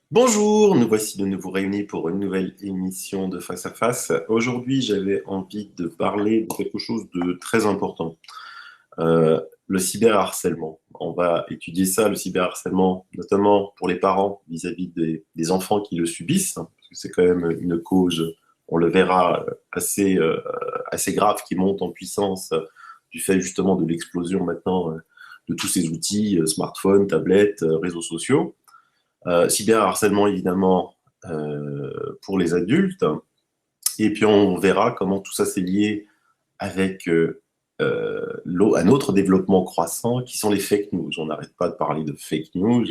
Bonjour, nous voici de nouveau réunis pour une nouvelle émission de Face à Face. Aujourd'hui, j'avais envie de parler de quelque chose de très important, le cyberharcèlement. On va étudier ça, le cyberharcèlement, notamment pour les parents vis-à-vis des enfants qui le subissent, hein, parce que c'est quand même une cause, on le verra, assez grave qui monte en puissance du fait justement de l'explosion maintenant de tous ces outils, smartphones, tablettes, réseaux sociaux. Cyberharcèlement évidemment pour les adultes, et puis on verra comment tout ça s'est lié avec un autre développement croissant qui sont les fake news. On n'arrête pas de parler de fake news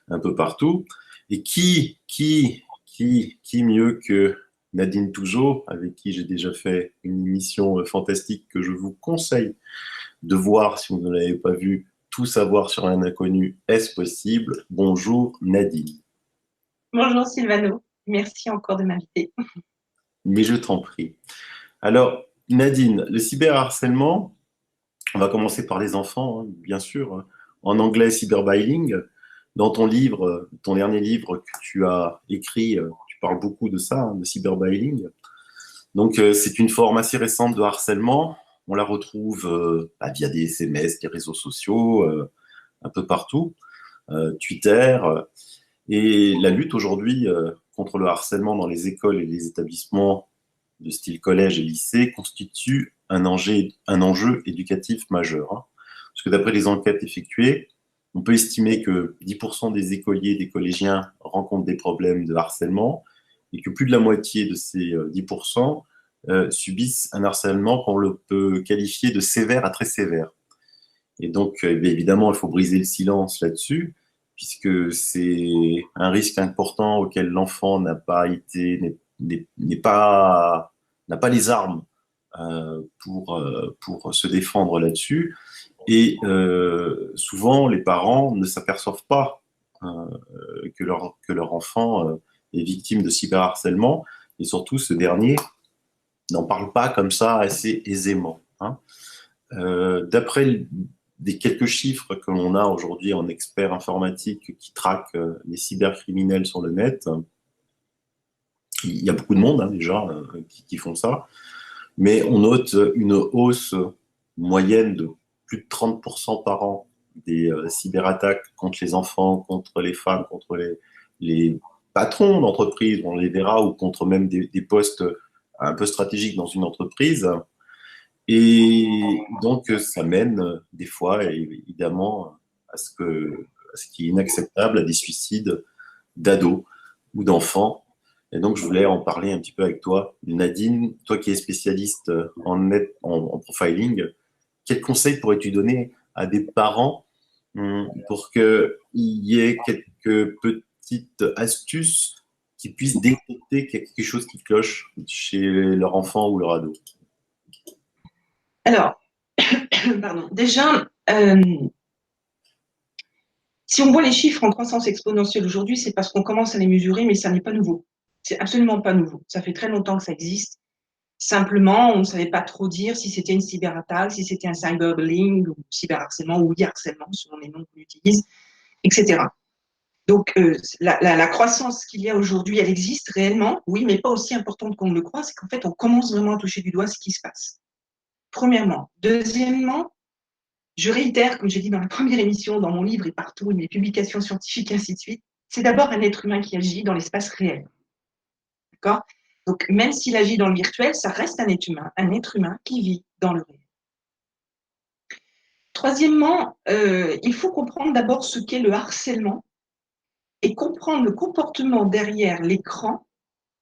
un peu partout. Et qui mieux que Nadine Touzeau, avec qui j'ai déjà fait une émission fantastique que je vous conseille de voir si vous ne l'avez pas vue. Tout savoir sur un inconnu, est-ce possible? Bonjour Nadine. Bonjour Sylvano, merci encore de m'inviter. Mais je t'en prie. Alors Nadine, le cyberharcèlement, on va commencer par les enfants, hein, bien sûr. En anglais, cyberbullying. Dans ton livre, ton dernier livre que tu as écrit, tu parles beaucoup de ça, hein, de cyberbullying. Donc c'est une forme assez récente de harcèlement. On la retrouve via des SMS, des réseaux sociaux, un peu partout, Twitter. Et la lutte aujourd'hui contre le harcèlement dans les écoles et les établissements de style collège et lycée constitue un enjeu éducatif majeur, hein. Parce que d'après les enquêtes effectuées, on peut estimer que 10% des écoliers et des collégiens rencontrent des problèmes de harcèlement et que plus de la moitié de ces 10% subissent un harcèlement qu'on peut qualifier de sévère à très sévère. Et donc, évidemment, il faut briser le silence là-dessus, puisque c'est un risque important auquel l'enfant n'a pas les armes pour se défendre là-dessus. Et souvent, les parents ne s'aperçoivent pas que leur enfant est victime de cyberharcèlement, et surtout, ce dernier n'en parle pas comme ça assez aisément, hein. D'après des quelques chiffres que l'on a aujourd'hui en experts informatiques qui traquent les cybercriminels sur le net, il y a beaucoup de monde, hein, déjà qui font ça, mais on note une hausse moyenne de plus de 30% par an des cyberattaques contre les enfants, contre les femmes, contre les patrons d'entreprise, on les verra, ou contre même des postes un peu stratégiques dans une entreprise. Et donc, ça mène des fois, évidemment, à ce qui est inacceptable, à des suicides d'ados ou d'enfants. Et donc, je voulais en parler un petit peu avec toi. Nadine, toi qui es spécialiste en profiling, quels conseils pourrais-tu donner à des parents pour qu'il y ait quelques petites astuces qui puissent détecter quelque chose qui cloche chez leur enfant ou leur ado? Alors, pardon, déjà, si on voit les chiffres en croissance exponentielle aujourd'hui, c'est parce qu'on commence à les mesurer, mais ça n'est pas nouveau. C'est absolument pas nouveau. Ça fait très longtemps que ça existe. Simplement, on ne savait pas trop dire si c'était une cyberattaque, si c'était un cyberbullying, ou cyberharcèlement, ou e-harcèlement, selon les noms qu'on utilise, etc. Donc, la croissance qu'il y a aujourd'hui, elle existe réellement, oui, mais pas aussi importante qu'on le croit. C'est qu'en fait, on commence vraiment à toucher du doigt ce qui se passe. Premièrement. Deuxièmement, je réitère, comme j'ai dit dans la première émission, dans mon livre et partout, mes publications scientifiques, ainsi de suite, c'est d'abord un être humain qui agit dans l'espace réel. D'accord? Donc, même s'il agit dans le virtuel, ça reste un être humain qui vit dans le réel. Troisièmement, il faut comprendre d'abord ce qu'est le harcèlement et comprendre le comportement derrière l'écran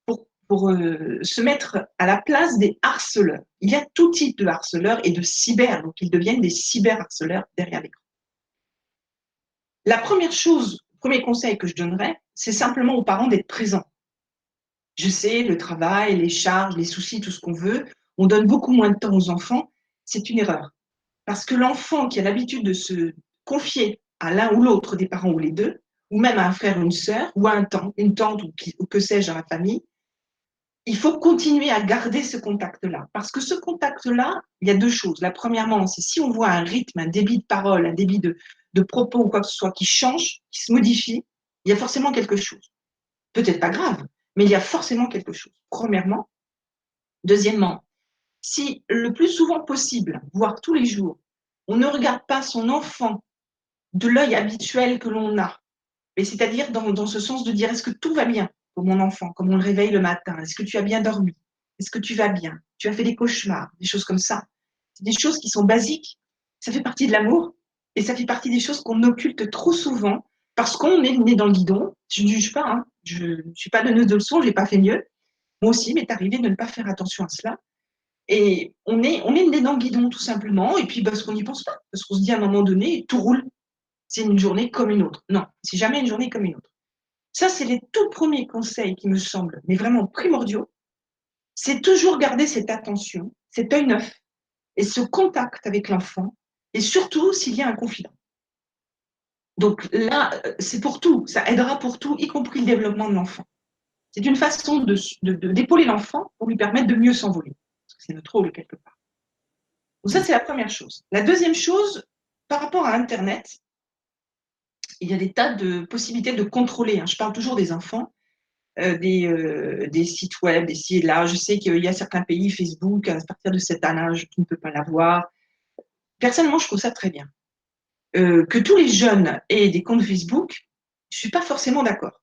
pour se mettre à la place des harceleurs. Il y a tout type de harceleurs et de cyber, donc ils deviennent des cyberharceleurs derrière l'écran. La première chose, le premier conseil que je donnerais, c'est simplement aux parents d'être présents. Je sais, le travail, les charges, les soucis, tout ce qu'on veut, on donne beaucoup moins de temps aux enfants, c'est une erreur. Parce que l'enfant qui a l'habitude de se confier à l'un ou l'autre des parents ou les deux, ou même à un frère ou une sœur, ou à une tante ou que sais-je dans la famille, il faut continuer à garder ce contact-là. Parce que ce contact-là, il y a deux choses. La premièrement, c'est si on voit un rythme, un débit de parole, un débit de propos ou quoi que ce soit qui change, qui se modifie, il y a forcément quelque chose. Peut-être pas grave, mais il y a forcément quelque chose. Premièrement. Deuxièmement, si le plus souvent possible, voire tous les jours, on ne regarde pas son enfant de l'œil habituel que l'on a, et c'est-à-dire dans ce sens de dire est-ce que tout va bien pour mon enfant, comme on le réveille le matin, est-ce que tu as bien dormi, est-ce que tu vas bien, tu as fait des cauchemars, des choses comme ça. C'est des choses qui sont basiques, ça fait partie de l'amour et ça fait partie des choses qu'on occulte trop souvent parce qu'on est né dans le guidon. Je ne juge pas, hein. Je ne suis pas donneuse de leçons, je n'ai pas fait mieux. Moi aussi, il m'est arrivé de ne pas faire attention à cela. Et on est né dans le guidon, tout simplement, et puis parce qu'on n'y pense pas, parce qu'on se dit à un moment donné, tout roule, c'est une journée comme une autre. Non, c'est jamais une journée comme une autre. Ça, c'est les tout premiers conseils qui me semblent, mais vraiment primordiaux. C'est toujours garder cette attention, cet œil neuf et ce contact avec l'enfant, et surtout s'il y a un confident. Donc là, c'est pour tout, ça aidera pour tout, y compris le développement de l'enfant. C'est une façon d'épauler l'enfant pour lui permettre de mieux s'envoler. Parce que c'est notre rôle quelque part. Donc ça, c'est la première chose. La deuxième chose, par rapport à Internet, il y a des tas de possibilités de contrôler. Je parle toujours des enfants, des sites web, des ci et là. Je sais qu'il y a certains pays, Facebook, à partir de cet âge, tu ne peux pas l'avoir. Personnellement, je trouve ça très bien. Que tous les jeunes aient des comptes Facebook, je ne suis pas forcément d'accord.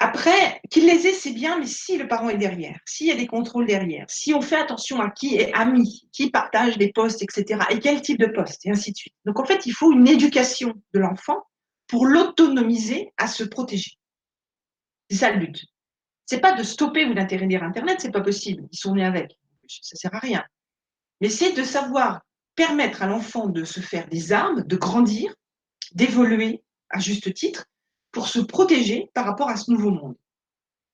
Après, qu'ils les aient, c'est bien, mais si le parent est derrière, s'il y a des contrôles derrière, si on fait attention à qui est ami, qui partage des posts, etc., et quel type de posts, et ainsi de suite. Donc, en fait, il faut une éducation de l'enfant pour l'autonomiser à se protéger. C'est ça le but. C'est pas de stopper ou d'interdire Internet, c'est pas possible. Ils sont nés avec. Ça sert à rien. Mais c'est de savoir permettre à l'enfant de se faire des armes, de grandir, d'évoluer à juste titre, pour se protéger par rapport à ce nouveau monde.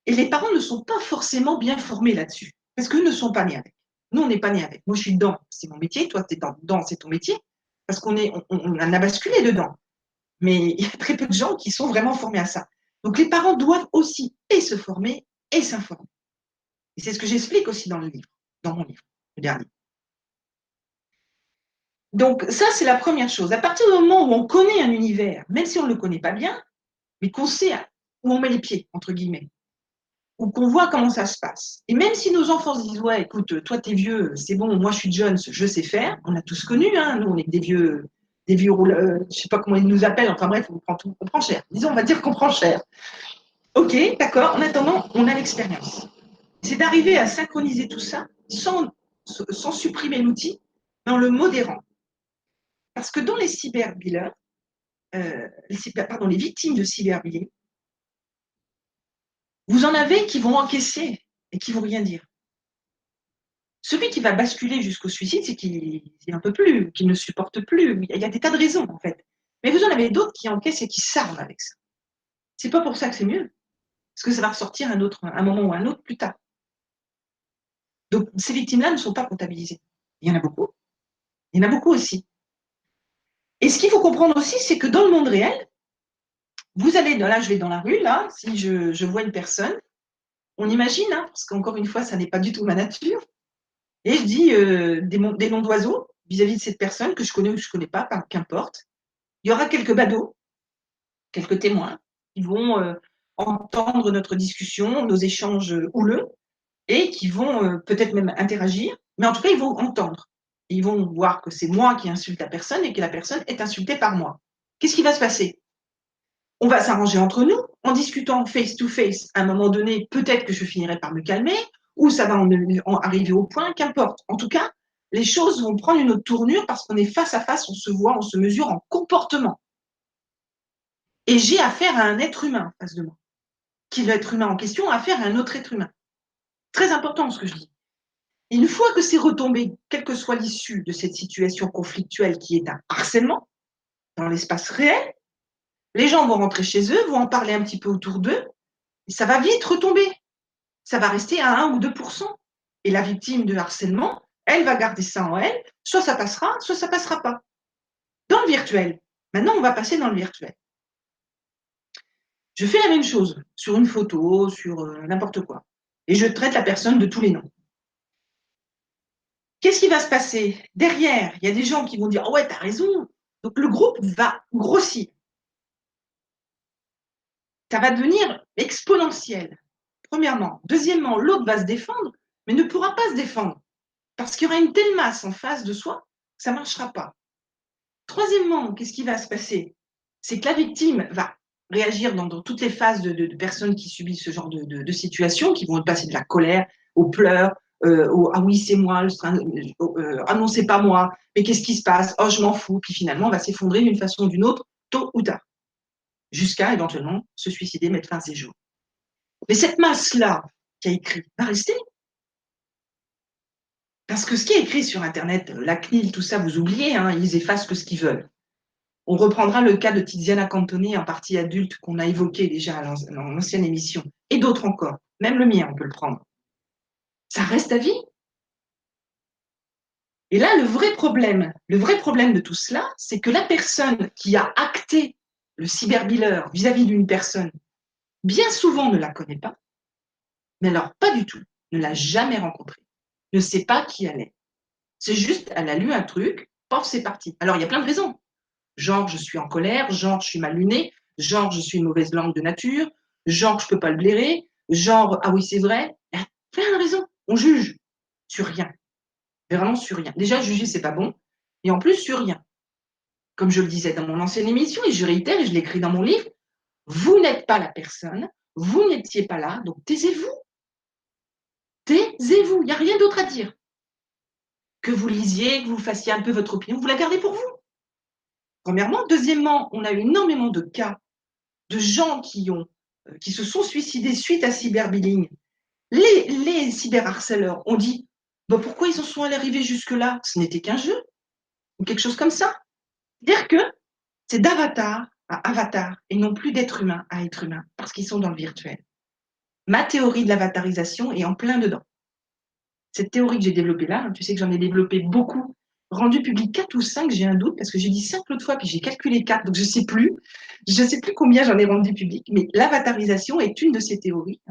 Et les parents ne sont pas forcément bien formés là-dessus, parce qu'eux ne sont pas nés avec. Nous, on n'est pas nés avec. Moi, je suis dedans, c'est mon métier. Toi, tu es dedans, c'est ton métier, parce on a basculé dedans. Mais il y a très peu de gens qui sont vraiment formés à ça. Donc, les parents doivent aussi et se former et s'informer. Et c'est ce que j'explique aussi dans le livre, dans mon livre, le dernier. Donc, ça, c'est la première chose. À partir du moment où on connaît un univers, même si on ne le connaît pas bien, mais qu'on sait où on met les pieds, entre guillemets, ou qu'on voit comment ça se passe. Et même si nos enfants se disent, ouais, écoute, toi, t'es vieux, c'est bon, moi, je suis jeune, je sais faire, on a tous connu, hein, nous, on est des vieux rouleurs, je sais pas comment ils nous appellent, enfin bref, on prend cher. Disons, on va dire qu'on prend cher. Ok, d'accord, en attendant, on a l'expérience. C'est d'arriver à synchroniser tout ça sans supprimer l'outil, mais en le modérant. Parce que dans les cyberbillers, les victimes de cyberbullying, vous en avez qui vont encaisser et qui vont rien dire. Celui qui va basculer jusqu'au suicide, c'est qu'il n'en peut plus, qu'il ne supporte plus. Il y a des tas de raisons, en fait. Mais vous en avez d'autres qui encaissent et qui s'arment avec ça. C'est pas pour ça que c'est mieux. Parce que ça va ressortir un moment ou un autre plus tard. Donc, ces victimes-là ne sont pas comptabilisées. Il y en a beaucoup. Il y en a beaucoup aussi. Et ce qu'il faut comprendre aussi, c'est que dans le monde réel, vous allez, là, je vais dans la rue, là, si je vois une personne, on imagine, hein, parce qu'encore une fois, ça n'est pas du tout ma nature, et je dis des noms d'oiseaux vis-à-vis de cette personne que je connais ou que je ne connais pas, qu'importe. Il y aura quelques badauds, quelques témoins, qui vont entendre notre discussion, nos échanges houleux, et qui vont peut-être même interagir, mais en tout cas, ils vont entendre. Ils vont voir que c'est moi qui insulte la personne et que la personne est insultée par moi. Qu'est-ce qui va se passer? On va s'arranger entre nous, en discutant face-to-face. À un moment donné, peut-être que je finirai par me calmer, ou ça va en arriver au point, qu'importe. En tout cas, les choses vont prendre une autre tournure parce qu'on est face à face, on se voit, on se mesure en comportement. Et j'ai affaire à un être humain en face de moi, qui est l'être humain en question a affaire à un autre être humain. Très important ce que je dis. Et une fois que c'est retombé, quelle que soit l'issue de cette situation conflictuelle qui est un harcèlement dans l'espace réel, les gens vont rentrer chez eux, vont en parler un petit peu autour d'eux, et ça va vite retomber. Ça va rester à 1 ou 2%. Et la victime de harcèlement, Elle va garder ça en elle, soit ça passera, soit ça passera pas. Dans le virtuel, maintenant on va passer dans le virtuel. Je fais la même chose sur une photo, sur n'importe quoi. Et je traite la personne de tous les noms. Qu'est-ce qui va se passer? Derrière, il y a des gens qui vont dire « Oh ouais, t'as raison ». Donc le groupe va grossir. Ça va devenir exponentiel, premièrement. Deuxièmement, l'autre va se défendre, mais ne pourra pas se défendre. Parce qu'il y aura une telle masse en face de soi que ça ne marchera pas. Troisièmement, qu'est-ce qui va se passer? C'est que la victime va réagir dans toutes les phases de personnes qui subissent ce genre de situation, qui vont passer de la colère aux pleurs, au ah oui, c'est moi, ah non, c'est pas moi, mais qu'est-ce qui se passe? Oh, je m'en fous. Puis finalement, on va s'effondrer d'une façon ou d'une autre, tôt ou tard, jusqu'à éventuellement se suicider, mettre fin à ses jours. Mais cette masse-là qui a écrit va rester. Parce que ce qui est écrit sur Internet, la CNIL, tout ça, vous oubliez, hein, ils effacent que ce qu'ils veulent. On reprendra le cas de Tiziana Cantone, en partie adulte, qu'on a évoqué déjà dans l'ancienne émission, et d'autres encore. Même le mien, on peut le prendre. Ça reste à vie. Et là, le vrai problème de tout cela, c'est que la personne qui a acté le cyberbiller vis-à-vis d'une personne, bien souvent ne la connaît pas, mais alors pas du tout, ne l'a jamais rencontrée, ne sait pas qui elle est. C'est juste, elle a lu un truc, paf, c'est parti. Alors, il y a plein de raisons. Genre, je suis en colère, genre, je suis mal lunée, genre, je suis une mauvaise langue de nature, genre, je peux pas le blairer, genre, ah oui, c'est vrai. Il y a plein de raisons. On juge sur rien. Mais vraiment sur rien. Déjà, juger, c'est pas bon. Et en plus, sur rien. Comme je le disais dans mon ancienne émission, et je réitère, et je l'écris dans mon livre, vous n'êtes pas la personne, vous n'étiez pas là, donc taisez-vous. Taisez-vous. Il n'y a rien d'autre à dire. Que vous lisiez, que vous fassiez un peu votre opinion, vous la gardez pour vous. Premièrement. Deuxièmement, on a eu énormément de cas de gens qui se sont suicidés suite à cyberbullying. Les cyberharceleurs ont dit bah, pourquoi ils en sont arrivés jusque-là? Ce n'était qu'un jeu, ou quelque chose comme ça. C'est-à-dire que c'est d'avatar à avatar, et non plus d'être humain à être humain, parce qu'ils sont dans le virtuel. Ma théorie de l'avatarisation est en plein dedans. Cette théorie que j'ai développée là, tu sais que j'en ai développé beaucoup, rendu public 4 ou 5, j'ai un doute, parce que j'ai dit 5 l'autre fois, puis j'ai calculé 4, donc je ne sais plus. Je ne sais plus combien j'en ai rendu public, mais l'avatarisation est une de ces théories,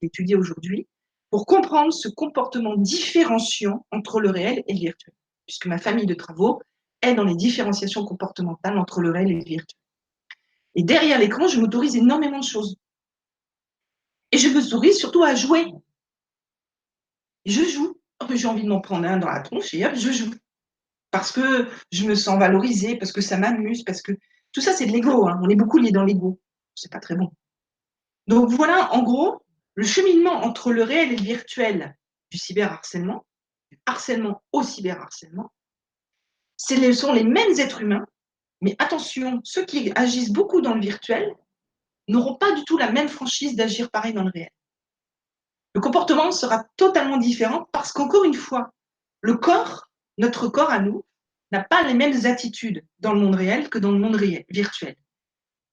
étudiée aujourd'hui, pour comprendre ce comportement différenciant entre le réel et le virtuel, puisque ma famille de travaux est dans les différenciations comportementales entre le réel et le virtuel. Et derrière l'écran, je m'autorise énormément de choses. Et je m'autorise surtout à jouer. Je joue. J'ai envie de m'en prendre un dans la tronche et hop, je joue. Parce que je me sens valorisée, parce que ça m'amuse, parce que tout ça, c'est de l'ego. Hein. On est beaucoup liés dans l'ego. C'est pas très bon. Donc voilà, en gros, le cheminement entre le réel et le virtuel du cyberharcèlement, du harcèlement au cyberharcèlement, ce sont les mêmes êtres humains, mais attention, ceux qui agissent beaucoup dans le virtuel n'auront pas du tout la même franchise d'agir pareil dans le réel. Le comportement sera totalement différent parce qu'encore une fois, le corps, notre corps à nous, n'a pas les mêmes attitudes dans le monde réel que dans le monde virtuel.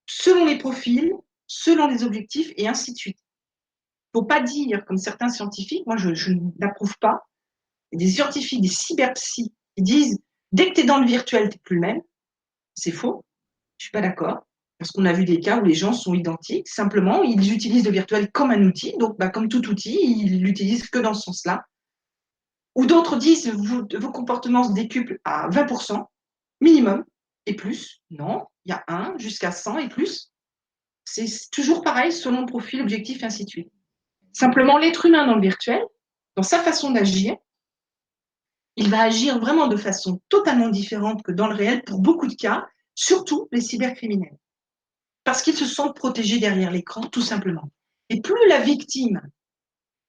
Selon les profils, selon les objectifs et ainsi de suite. Il ne faut pas dire, comme certains scientifiques, moi je n'approuve pas, des scientifiques, des cyberpsy, qui disent dès que tu es dans le virtuel, tu n'es plus le même. C'est faux. Je ne suis pas d'accord. Parce qu'on a vu des cas où les gens sont identiques. Simplement, ils utilisent le virtuel comme un outil. Donc, comme tout outil, ils l'utilisent que dans ce sens-là. Ou d'autres disent vos comportements se décuplent à 20% minimum et plus. Non, il y a 1 jusqu'à 100 et plus. C'est toujours pareil selon le profil, objectif, et ainsi de suite. Simplement, l'être humain dans le virtuel, dans sa façon d'agir, il va agir vraiment de façon totalement différente que dans le réel pour beaucoup de cas, surtout les cybercriminels. Parce qu'ils se sentent protégés derrière l'écran, tout simplement. Et plus la victime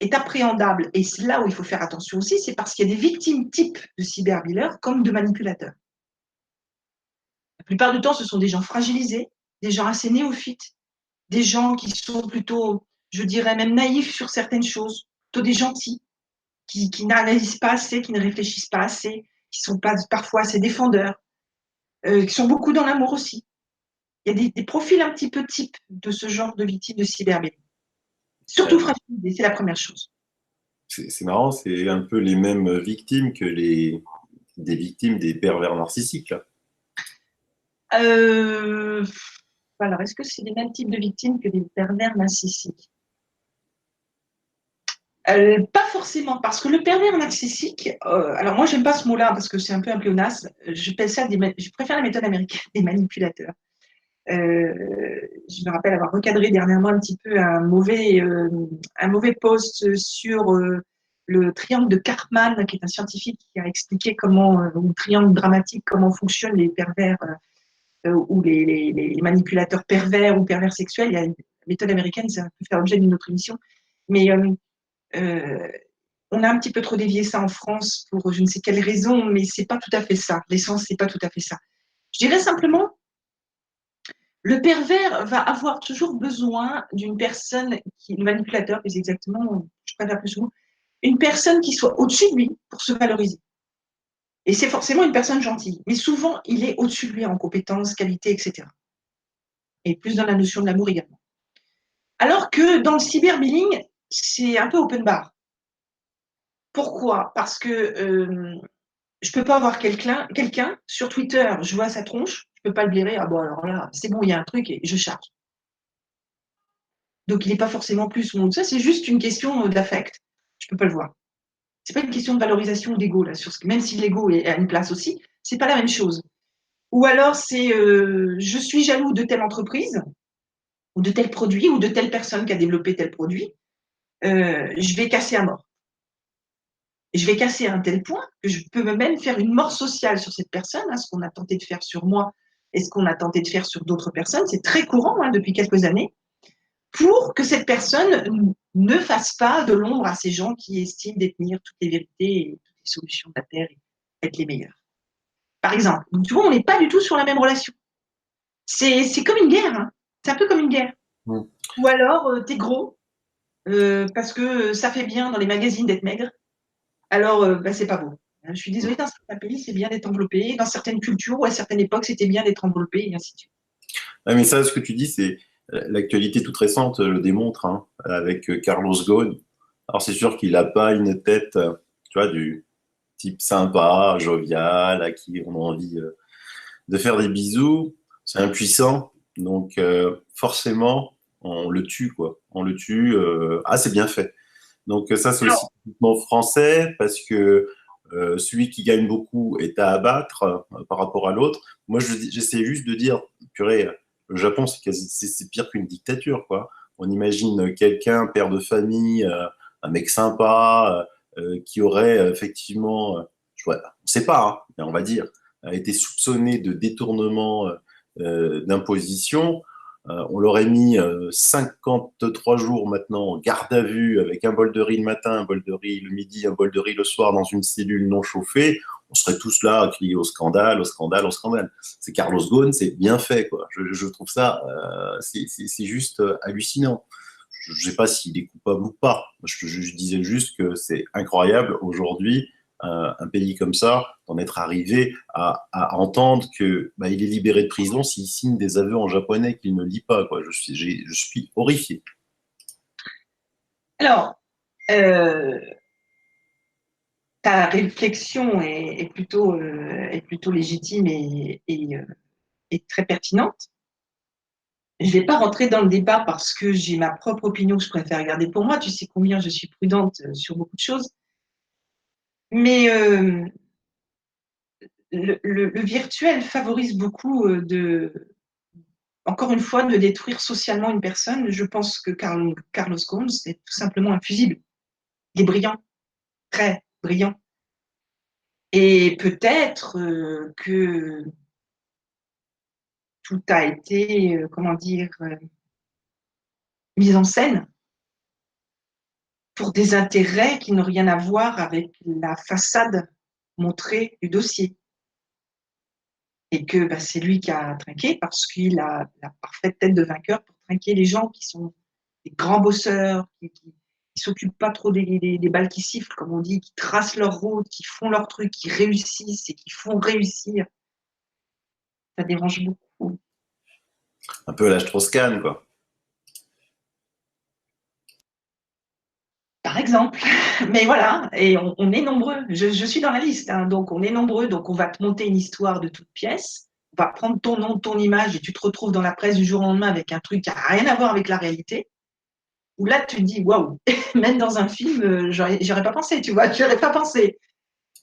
est appréhendable, et c'est là où il faut faire attention aussi, c'est parce qu'il y a des victimes types de cyberbillers comme de manipulateurs. La plupart du temps, ce sont des gens fragilisés, des gens assez néophytes, des gens qui sont plutôt, je dirais même naïfs sur certaines choses, plutôt des gentils, qui n'analysent pas assez, qui ne réfléchissent pas assez, qui ne sont pas parfois assez défendeurs, qui sont beaucoup dans l'amour aussi. Il y a des profils un petit peu types de ce genre de victimes de cyberbullying. Surtout fragilisés, c'est la première chose. C'est marrant, c'est un peu les mêmes victimes que des victimes des pervers narcissiques, là. Euh, alors, est-ce que c'est les mêmes types de victimes que les pervers narcissiques? Pas forcément, parce que le pervers narcissique, alors moi j'aime pas ce mot-là parce que c'est un peu un pléonasme. Je préfère la méthode américaine des manipulateurs. Je me rappelle avoir recadré dernièrement un petit peu un mauvais post sur le triangle de Karpman, qui est un scientifique qui a expliqué comment, ou le triangle dramatique, comment fonctionnent les pervers ou les manipulateurs pervers ou pervers sexuels. Il y a une méthode américaine, ça peut faire l'objet d'une autre émission. Mais euh, on a un petit peu trop dévié ça en France pour je ne sais quelle raison, mais c'est pas tout à fait ça. L'essence, c'est pas tout à fait ça. Je dirais simplement, le pervers va avoir toujours besoin d'une personne le manipulateur, plus exactement, je préfère plus souvent, une personne qui soit au-dessus de lui pour se valoriser. Et c'est forcément une personne gentille, mais souvent il est au-dessus de lui en compétences, qualités, etc. Et plus dans la notion de l'amour également. Alors que dans le cyberbullying, c'est un peu open bar. Pourquoi? Parce que je peux pas avoir quelqu'un sur Twitter, je vois sa tronche, je peux pas le blairer, ah bon alors là, c'est bon, il y a un truc et je charge. Donc il n'est pas forcément plus ou moins ça, c'est juste une question d'affect. Je peux pas le voir. C'est pas une question de valorisation ou d'ego là, même si l'ego est à une place aussi, c'est pas la même chose. Ou alors c'est je suis jaloux de telle entreprise ou de tel produit ou de telle personne qui a développé tel produit, je vais casser à mort. Et je vais casser à un tel point que je peux même faire une mort sociale sur cette personne, hein, ce qu'on a tenté de faire sur moi et ce qu'on a tenté de faire sur d'autres personnes. C'est très courant hein, depuis quelques années, pour que cette personne ne fasse pas de l'ombre à ces gens qui estiment détenir toutes les vérités et toutes les solutions de la Terre et être les meilleurs. Par exemple. Donc, tu vois, on n'est pas du tout sur la même relation. C'est comme une guerre. Hein. C'est un peu comme une guerre. Mm. Ou alors, t'es gros parce que ça fait bien dans les magazines d'être maigre. Alors, bah, c'est pas beau. Je suis désolée, dans certains pays, c'est bien d'être enveloppé. Dans certaines cultures ou à certaines époques, c'était bien d'être enveloppé et ainsi de suite. Ouais, mais ça, ce que tu dis, c'est l'actualité toute récente le démontre, hein, avec Carlos Ghosn. Alors c'est sûr qu'il n'a pas une tête, tu vois, du type sympa, jovial, à qui on a envie de faire des bisous. C'est impuissant, donc forcément, on le tue, quoi. On le tue. Ah, c'est bien fait. Donc ça, c'est aussi Alors, typiquement français, parce que celui qui gagne beaucoup est à abattre par rapport à l'autre. Moi, j'essaie juste de dire, purée, le Japon, c'est pire qu'une dictature, quoi. On imagine quelqu'un, père de famille, un mec sympa, qui aurait effectivement, on ne sait pas, hein, mais on va dire, a été soupçonné de détournement d'imposition. On l'aurait mis 53 jours maintenant en garde à vue avec un bol de riz le matin, un bol de riz le midi, un bol de riz le soir dans une cellule non chauffée. On serait tous là à crier au scandale, au scandale, au scandale. C'est Carlos Ghosn, c'est bien fait, quoi. Je trouve ça, c'est juste hallucinant. Je ne sais pas s'il est coupable ou pas. Je disais juste que c'est incroyable aujourd'hui, un pays comme ça, d'en être arrivé à entendre que bah, il est libéré de prison s'il signe des aveux en japonais qu'il ne lit pas. Quoi. Je suis horrifié. alors ta réflexion est plutôt légitime et très pertinente. Je ne vais pas rentrer dans le débat parce que j'ai ma propre opinion que je préfère garder pour moi. Tu sais combien je suis prudente sur beaucoup de choses. Mais le virtuel favorise beaucoup encore une fois, de détruire socialement une personne. Je pense que Carlos Ghosn, c'est tout simplement un fusible. Il est brillant, très brillant. Et peut-être que tout a été, comment dire, mis en scène pour des intérêts qui n'ont rien à voir avec la façade montrée du dossier. Et que bah, c'est lui qui a trinqué parce qu'il a la parfaite tête de vainqueur pour trinquer les gens qui sont des grands bosseurs, qui s'occupent pas trop des balles qui sifflent, comme on dit, qui tracent leur route, qui font leur truc, qui réussissent et qui font réussir. Ça dérange beaucoup. Un peu à la Strauss-Kahn, quoi. Par exemple. Mais voilà, et on est nombreux. Je suis dans la liste, hein, donc on est nombreux. Donc on va te monter une histoire de toute pièce. On va prendre ton nom, ton image, et tu te retrouves dans la presse du jour au lendemain avec un truc qui n'a rien à voir avec la réalité. Où là, tu te dis, waouh, même dans un film, j'aurais pas pensé, tu vois, j'aurais pas pensé.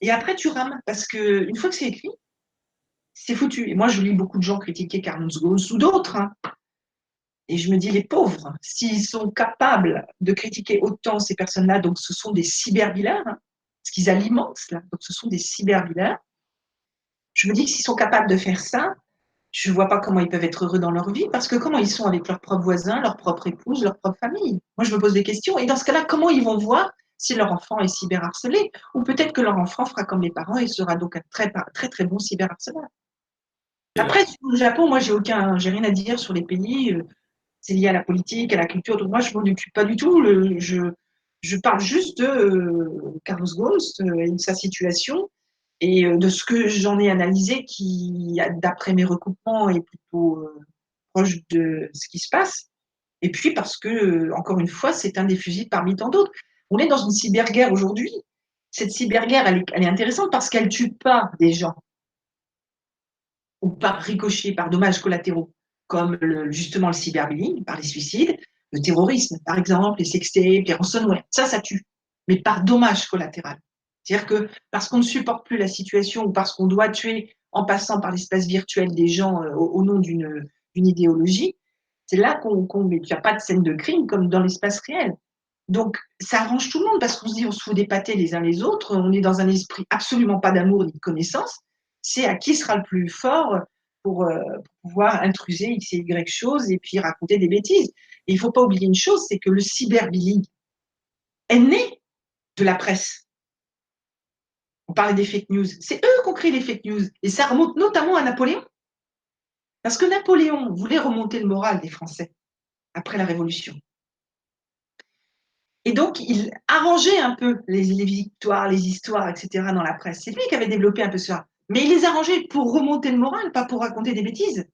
Et après, tu rames, parce que une fois que c'est écrit, c'est foutu. Et moi, je lis beaucoup de gens critiquer Carlos Ghosn ou d'autres, hein. Et je me dis, les pauvres, s'ils sont capables de critiquer autant ces personnes-là, donc ce sont des cybervillains, hein, ce qu'ils alimentent, là, donc ce sont des cybervillains. Je me dis que s'ils sont capables de faire ça, je ne vois pas comment ils peuvent être heureux dans leur vie, parce que comment ils sont avec leurs propres voisins, leur propre épouse, leur propre famille. Moi, je me pose des questions. Et dans ce cas-là, comment ils vont voir si leur enfant est cyberharcelé? Ou peut-être que leur enfant fera comme les parents et sera donc un très, très, très bon cyberharceleur. Après, sur le Japon, moi, j'ai rien à dire sur les pays. C'est lié à la politique, à la culture. Donc moi, je ne m'en occupe pas du tout. Je parle juste de Carlos Ghosn et de sa situation et de ce que j'en ai analysé qui, d'après mes recoupements, est plutôt proche de ce qui se passe. Et puis parce que, encore une fois, c'est un des fusils parmi tant d'autres. On est dans une cyberguerre aujourd'hui. Cette cyberguerre, elle est intéressante parce qu'elle ne tue pas des gens ou par ricochet, par dommages collatéraux, comme justement le cyberbullying, par les suicides, le terrorisme, par exemple, les sextapes, les ransomware. Ça tue, mais par dommage collatéral. C'est-à-dire que parce qu'on ne supporte plus la situation ou parce qu'on doit tuer en passant par l'espace virtuel des gens au nom d'une idéologie, c'est là qu'on met. Il n'y a pas de scène de crime comme dans l'espace réel. Donc, ça arrange tout le monde parce qu'on se dit, on se fout d'épater les uns les autres, on est dans un esprit absolument pas d'amour ni de connaissance. C'est à qui sera le plus fort pour pouvoir intruser X et Y choses et puis raconter des bêtises. Et il ne faut pas oublier une chose, c'est que le cyberbullying est né de la presse. On parlait des fake news. C'est eux qui ont créé les fake news. Et ça remonte notamment à Napoléon. Parce que Napoléon voulait remonter le moral des Français après la Révolution. Et donc, il arrangeait un peu les victoires, les histoires, etc. dans la presse. C'est lui qui avait développé un peu ça. Mais il les arrangeait pour remonter le moral, pas pour raconter des bêtises.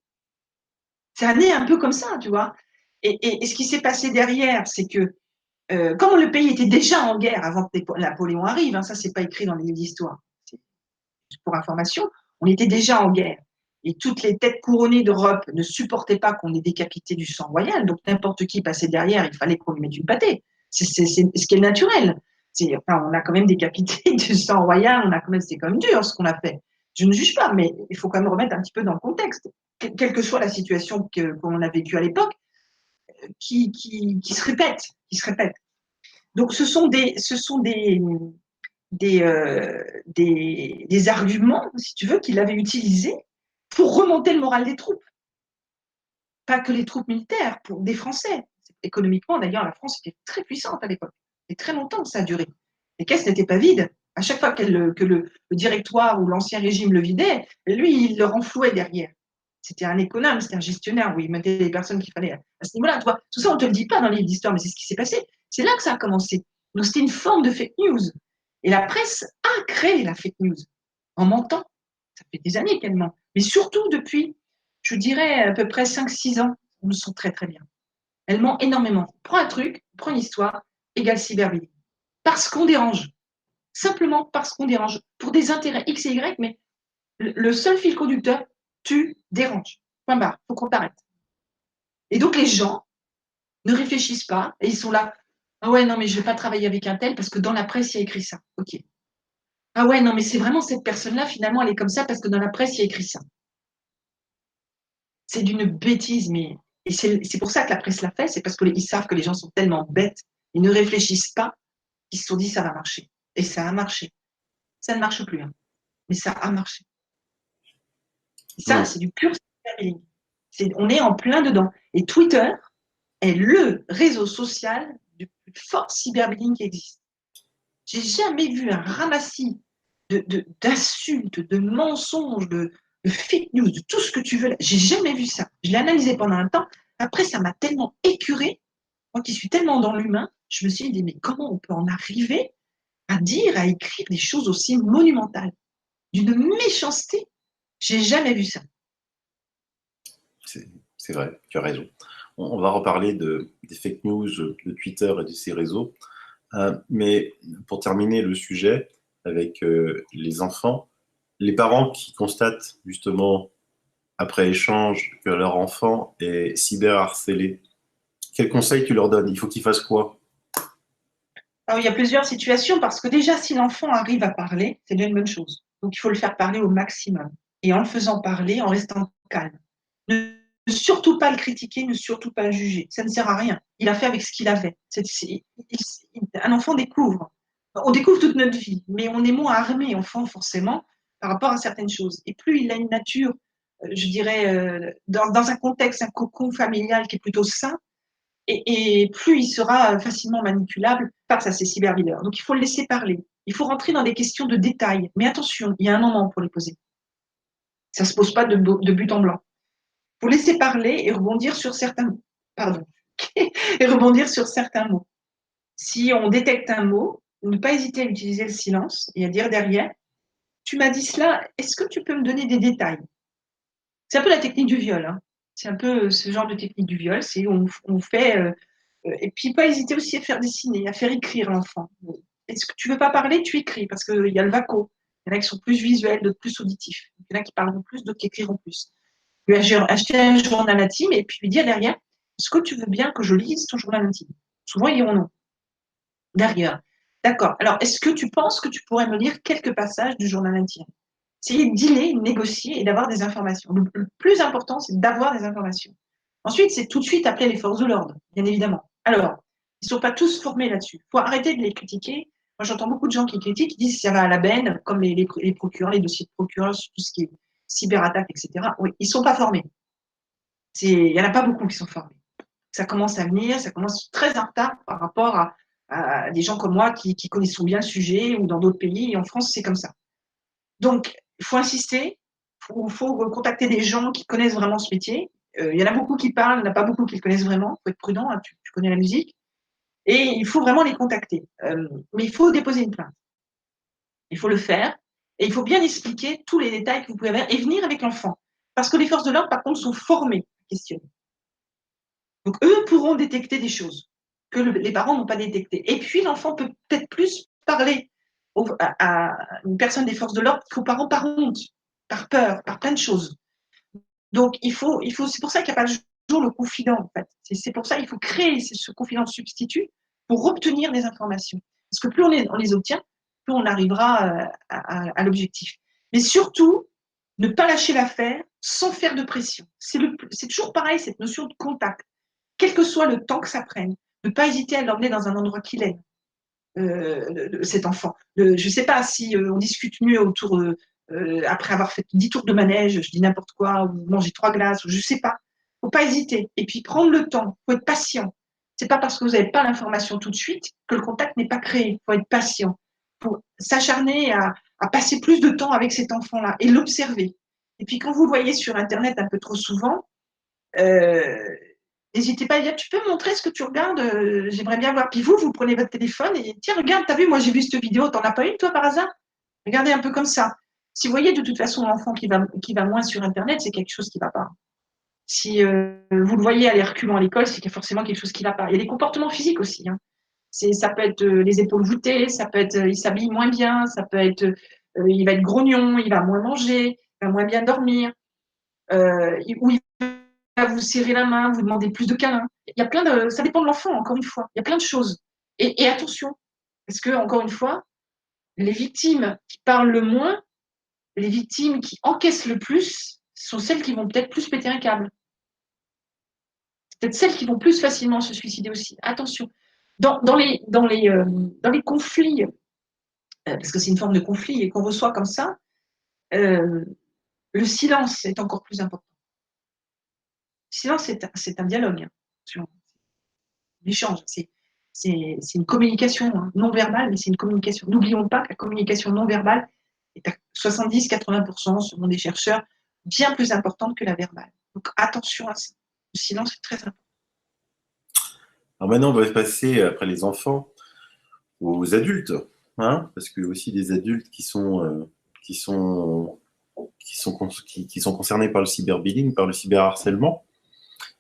Ça né un peu comme ça, tu vois. Et ce qui s'est passé derrière, c'est que, comme le pays était déjà en guerre avant que Napoléon arrive, hein, ça, c'est pas écrit dans les livres d'histoire, pour information, on était déjà en guerre. Et toutes les têtes couronnées d'Europe ne supportaient pas qu'on ait décapité du sang royal, donc n'importe qui passait derrière, il fallait qu'on lui mette une pâtée. C'est ce qui est naturel. Enfin, on a quand même décapité du sang royal, c'est quand même dur ce qu'on a fait. Je ne juge pas, mais il faut quand même remettre un petit peu dans le contexte. Quelle que soit la situation qu'on a vécue à l'époque, qui se répète, qui se répète. Donc ce sont des arguments, si tu veux, qu'il avait utilisés pour remonter le moral des troupes. Pas que les troupes militaires, pour des Français. Économiquement, d'ailleurs, la France était très puissante à l'époque. Et très longtemps que ça a duré. Les caisses n'étaient pas vides. À chaque fois que le directoire ou l'ancien régime le vidait, lui, il le renflouait derrière. C'était un économe, c'était un gestionnaire où il mettait les personnes qu'il fallait à ce niveau-là. Tout ça, on ne te le dit pas dans les livres d'histoire, mais c'est ce qui s'est passé. C'est là que ça a commencé. Donc, c'était une forme de fake news. Et la presse a créé la fake news en mentant. Ça fait des années qu'elle ment. Mais surtout depuis, je dirais, à peu près 5-6 ans, on le sent très, très bien. Elle ment énormément. Prends un truc, prends une histoire, égale cyberbullying. Parce qu'on dérange. Simplement parce qu'on dérange. Pour des intérêts X et Y, mais le seul fil conducteur, tu déranges. Point barre. Faut qu'on t'arrête. Et donc, les gens ne réfléchissent pas et ils sont là. Ah ouais, non, mais je ne vais pas travailler avec un tel parce que dans la presse, il y a écrit ça. OK. Ah ouais, non, mais c'est vraiment cette personne-là, finalement, elle est comme ça parce que dans la presse, il y a écrit ça. C'est d'une bêtise, mais. Et c'est pour ça que la presse l'a fait, c'est parce qu'ils savent que les gens sont tellement bêtes, ils ne réfléchissent pas, qu'ils se sont dit ça va marcher. Et ça a marché. Ça ne marche plus, hein, mais ça a marché. Et ça, c'est du pur cyberbullying. On est en plein dedans. Et Twitter est le réseau social du plus fort cyberbullying qui existe. J'ai jamais vu un ramassis d'insultes, de mensonges, de fake news, de tout ce que tu veux. J'ai jamais vu ça. Je l'ai analysé pendant un temps. Après, ça m'a tellement écœuré. Moi qui suis tellement dans l'humain, je me suis dit, mais comment on peut en arriver à dire, à écrire des choses aussi monumentales, d'une méchanceté? J'ai jamais vu ça. C'est vrai, tu as raison. On va reparler des fake news de Twitter et de ces réseaux. Mais pour terminer le sujet avec les enfants, les parents qui constatent justement après échange que leur enfant est cyberharcelé, quel conseil tu leur donnes? Il faut qu'ils fassent quoi? Alors, il y a plusieurs situations parce que déjà, si l'enfant arrive à parler, c'est déjà une bonne chose. Donc, il faut le faire parler au maximum. Et en le faisant parler, en restant calme. Ne surtout pas le critiquer, ne surtout pas le juger. Ça ne sert à rien. Il a fait avec ce qu'il avait. Un enfant découvre. On découvre toute notre vie, mais on est moins armé, enfant, forcément, par rapport à certaines choses. Et plus il a une nature, je dirais, dans un contexte, un cocon familial qui est plutôt sain, et plus il sera facilement manipulable par ces cyberdealers. Donc, il faut le laisser parler. Il faut rentrer dans des questions de détails. Mais attention, il y a un moment pour les poser. Ça ne se pose pas de but en blanc. Il faut laisser parler et rebondir sur certains pardon, et rebondir sur certains mots. Si on détecte un mot, ne pas hésiter à utiliser le silence et à dire derrière, tu m'as dit cela, est-ce que tu peux me donner des détails? C'est un peu la technique du viol. Hein. C'est un peu ce genre de technique du viol. C'est on fait et puis pas hésiter aussi à faire dessiner, à faire écrire l'enfant. Est-ce que tu veux pas parler, tu écris parce qu'il y a le VACO. Il y en a qui sont plus visuels, d'autres plus auditifs. Il y en a qui parleront plus, d'autres qui écriront plus. Lui acheter un journal intime et puis lui dire derrière, est-ce que tu veux bien que je lise ton journal intime? Souvent, ils diront non. Derrière. D'accord. Alors, est-ce que tu penses que tu pourrais me lire quelques passages du journal intime? Essayer de dealer, de négocier et d'avoir des informations. Le plus important, c'est d'avoir des informations. Ensuite, c'est tout de suite appeler les forces de l'ordre, bien évidemment. Alors, ils ne sont pas tous formés là-dessus. Il faut arrêter de les critiquer. Moi, j'entends beaucoup de gens qui critiquent, qui disent que ça va à la benne, comme les procureurs, les dossiers de procureurs, tout ce qui est cyberattaque, etc. Oui, ils ne sont pas formés. Il n'y en a pas beaucoup qui sont formés. Ça commence à venir, ça commence très en retard par rapport à des gens comme moi qui connaissent bien le sujet ou dans d'autres pays. Et en France, c'est comme ça. Donc, il faut insister, il faut contacter des gens qui connaissent vraiment ce métier. Il y en a beaucoup qui parlent, il n'y en a pas beaucoup qui le connaissent vraiment. Il faut être prudent, hein, tu connais la musique. Et il faut vraiment les contacter. Mais il faut déposer une plainte. Il faut le faire. Et il faut bien expliquer tous les détails que vous pouvez avoir et venir avec l'enfant. Parce que les forces de l'ordre, par contre, sont formées à questionner. Donc, eux pourront détecter des choses que les parents n'ont pas détectées. Et puis, l'enfant peut peut-être plus parler à une personne des forces de l'ordre qu'aux parents par honte, par peur, par plein de choses. Donc, c'est pour ça qu'il n'y a pas toujours le confident, en fait. C'est pour ça qu'il faut créer ce confident substitut pour obtenir des informations. Parce que plus on les obtient, plus on arrivera à l'objectif. Mais surtout, ne pas lâcher l'affaire sans faire de pression. C'est toujours pareil, cette notion de contact. Quel que soit le temps que ça prenne, ne pas hésiter à l'emmener dans un endroit qu'il aime, cet enfant. Je ne sais pas si on discute mieux autour après avoir fait 10 tours de manège, je dis n'importe quoi, ou manger 3 glaces, ou je ne sais pas. Il ne faut pas hésiter. Et puis prendre le temps, il faut être patient. Ce n'est pas parce que vous n'avez pas l'information tout de suite que le contact n'est pas créé. Il faut être patient. Il faut s'acharner à passer plus de temps avec cet enfant-là et l'observer. Et puis quand vous le voyez sur Internet un peu trop souvent, n'hésitez pas à dire, tu peux me montrer ce que tu regardes, j'aimerais bien voir. Puis vous prenez votre téléphone et tiens, regarde, t'as vu, moi j'ai vu cette vidéo, t'en as pas une toi par hasard? Regardez un peu comme ça. Si vous voyez de toute façon l'enfant qui va moins sur Internet, c'est quelque chose qui ne va pas. Si vous le voyez aller reculant à l'école, c'est qu'il y a forcément quelque chose qui ne va pas. Il y a des comportements physiques aussi. Hein. Ça peut être les épaules voûtées, ça peut être il s'habille moins bien, ça peut être il va être grognon, il va moins manger, il va moins bien dormir, ou il va vous serrer la main, vous demander plus de câlins. Il y a ça dépend de l'enfant, encore une fois. Il y a plein de choses. Et attention, parce que, encore une fois, les victimes qui parlent le moins, les victimes qui encaissent le plus, sont celles qui vont peut-être plus péter un câble. C'est peut-être celles qui vont plus facilement se suicider aussi. Attention. Dans les conflits, parce que c'est une forme de conflit et qu'on reçoit comme ça, le silence est encore plus important. Le silence, c'est un dialogue. Hein. L'échange. C'est une communication non verbale, mais c'est une communication. N'oublions pas que la communication non verbale est à 70-80%, selon des chercheurs, bien plus importante que la verbale. Donc attention à ça. Le silence est très important. Alors maintenant, on va passer, après les enfants, aux adultes. Hein, parce qu'il y a aussi des adultes qui sont concernés par le cyberbullying, par le cyberharcèlement,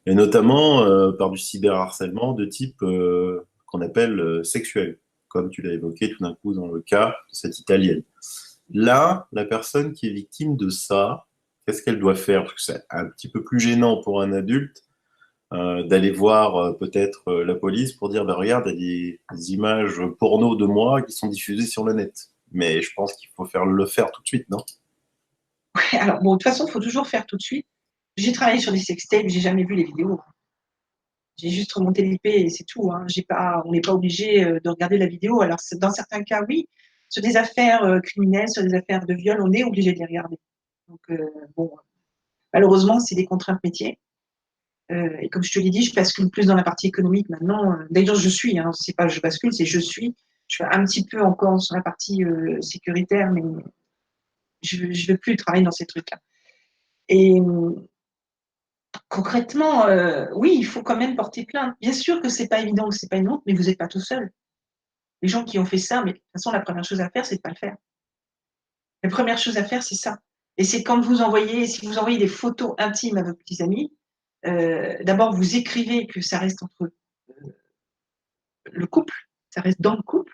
et notamment par du cyberharcèlement de type qu'on appelle sexuel. comme tu l'as évoqué tout d'un coup dans le cas de cette Italienne. Là, la personne qui est victime de ça, qu'est-ce qu'elle doit faire? Parce que c'est un petit peu plus gênant pour un adulte d'aller voir peut-être la police pour dire, bah, regarde, il y a des images porno de moi qui sont diffusées sur le net. Mais je pense qu'il faut le faire tout de suite, non? Ouais, alors bon, de toute façon, il faut toujours faire tout de suite. J'ai travaillé sur des sextapes, j'ai jamais vu les vidéos. J'ai juste remonté l'IP et c'est tout, hein. On n'est pas obligé de regarder la vidéo. Alors, dans certains cas, oui. Sur des affaires criminelles, sur des affaires de viol, on est obligé de les regarder. Donc, bon, malheureusement, c'est des contraintes métiers. Et comme je te l'ai dit, je bascule plus dans la partie économique maintenant. D'ailleurs, je suis, hein, c'est pas je bascule, c'est je suis. Je suis un petit peu encore sur la partie sécuritaire, mais je veux plus travailler dans ces trucs-là. Et concrètement, oui, il faut quand même porter plainte. Bien sûr que c'est pas évident, que c'est pas une honte, mais vous n'êtes pas tout seul. Les gens qui ont fait ça, mais de toute façon, la première chose à faire, c'est de pas le faire. La première chose à faire, c'est ça. Et c'est quand si vous envoyez des photos intimes à vos petits amis, d'abord vous écrivez que ça reste entre le couple, ça reste dans le couple.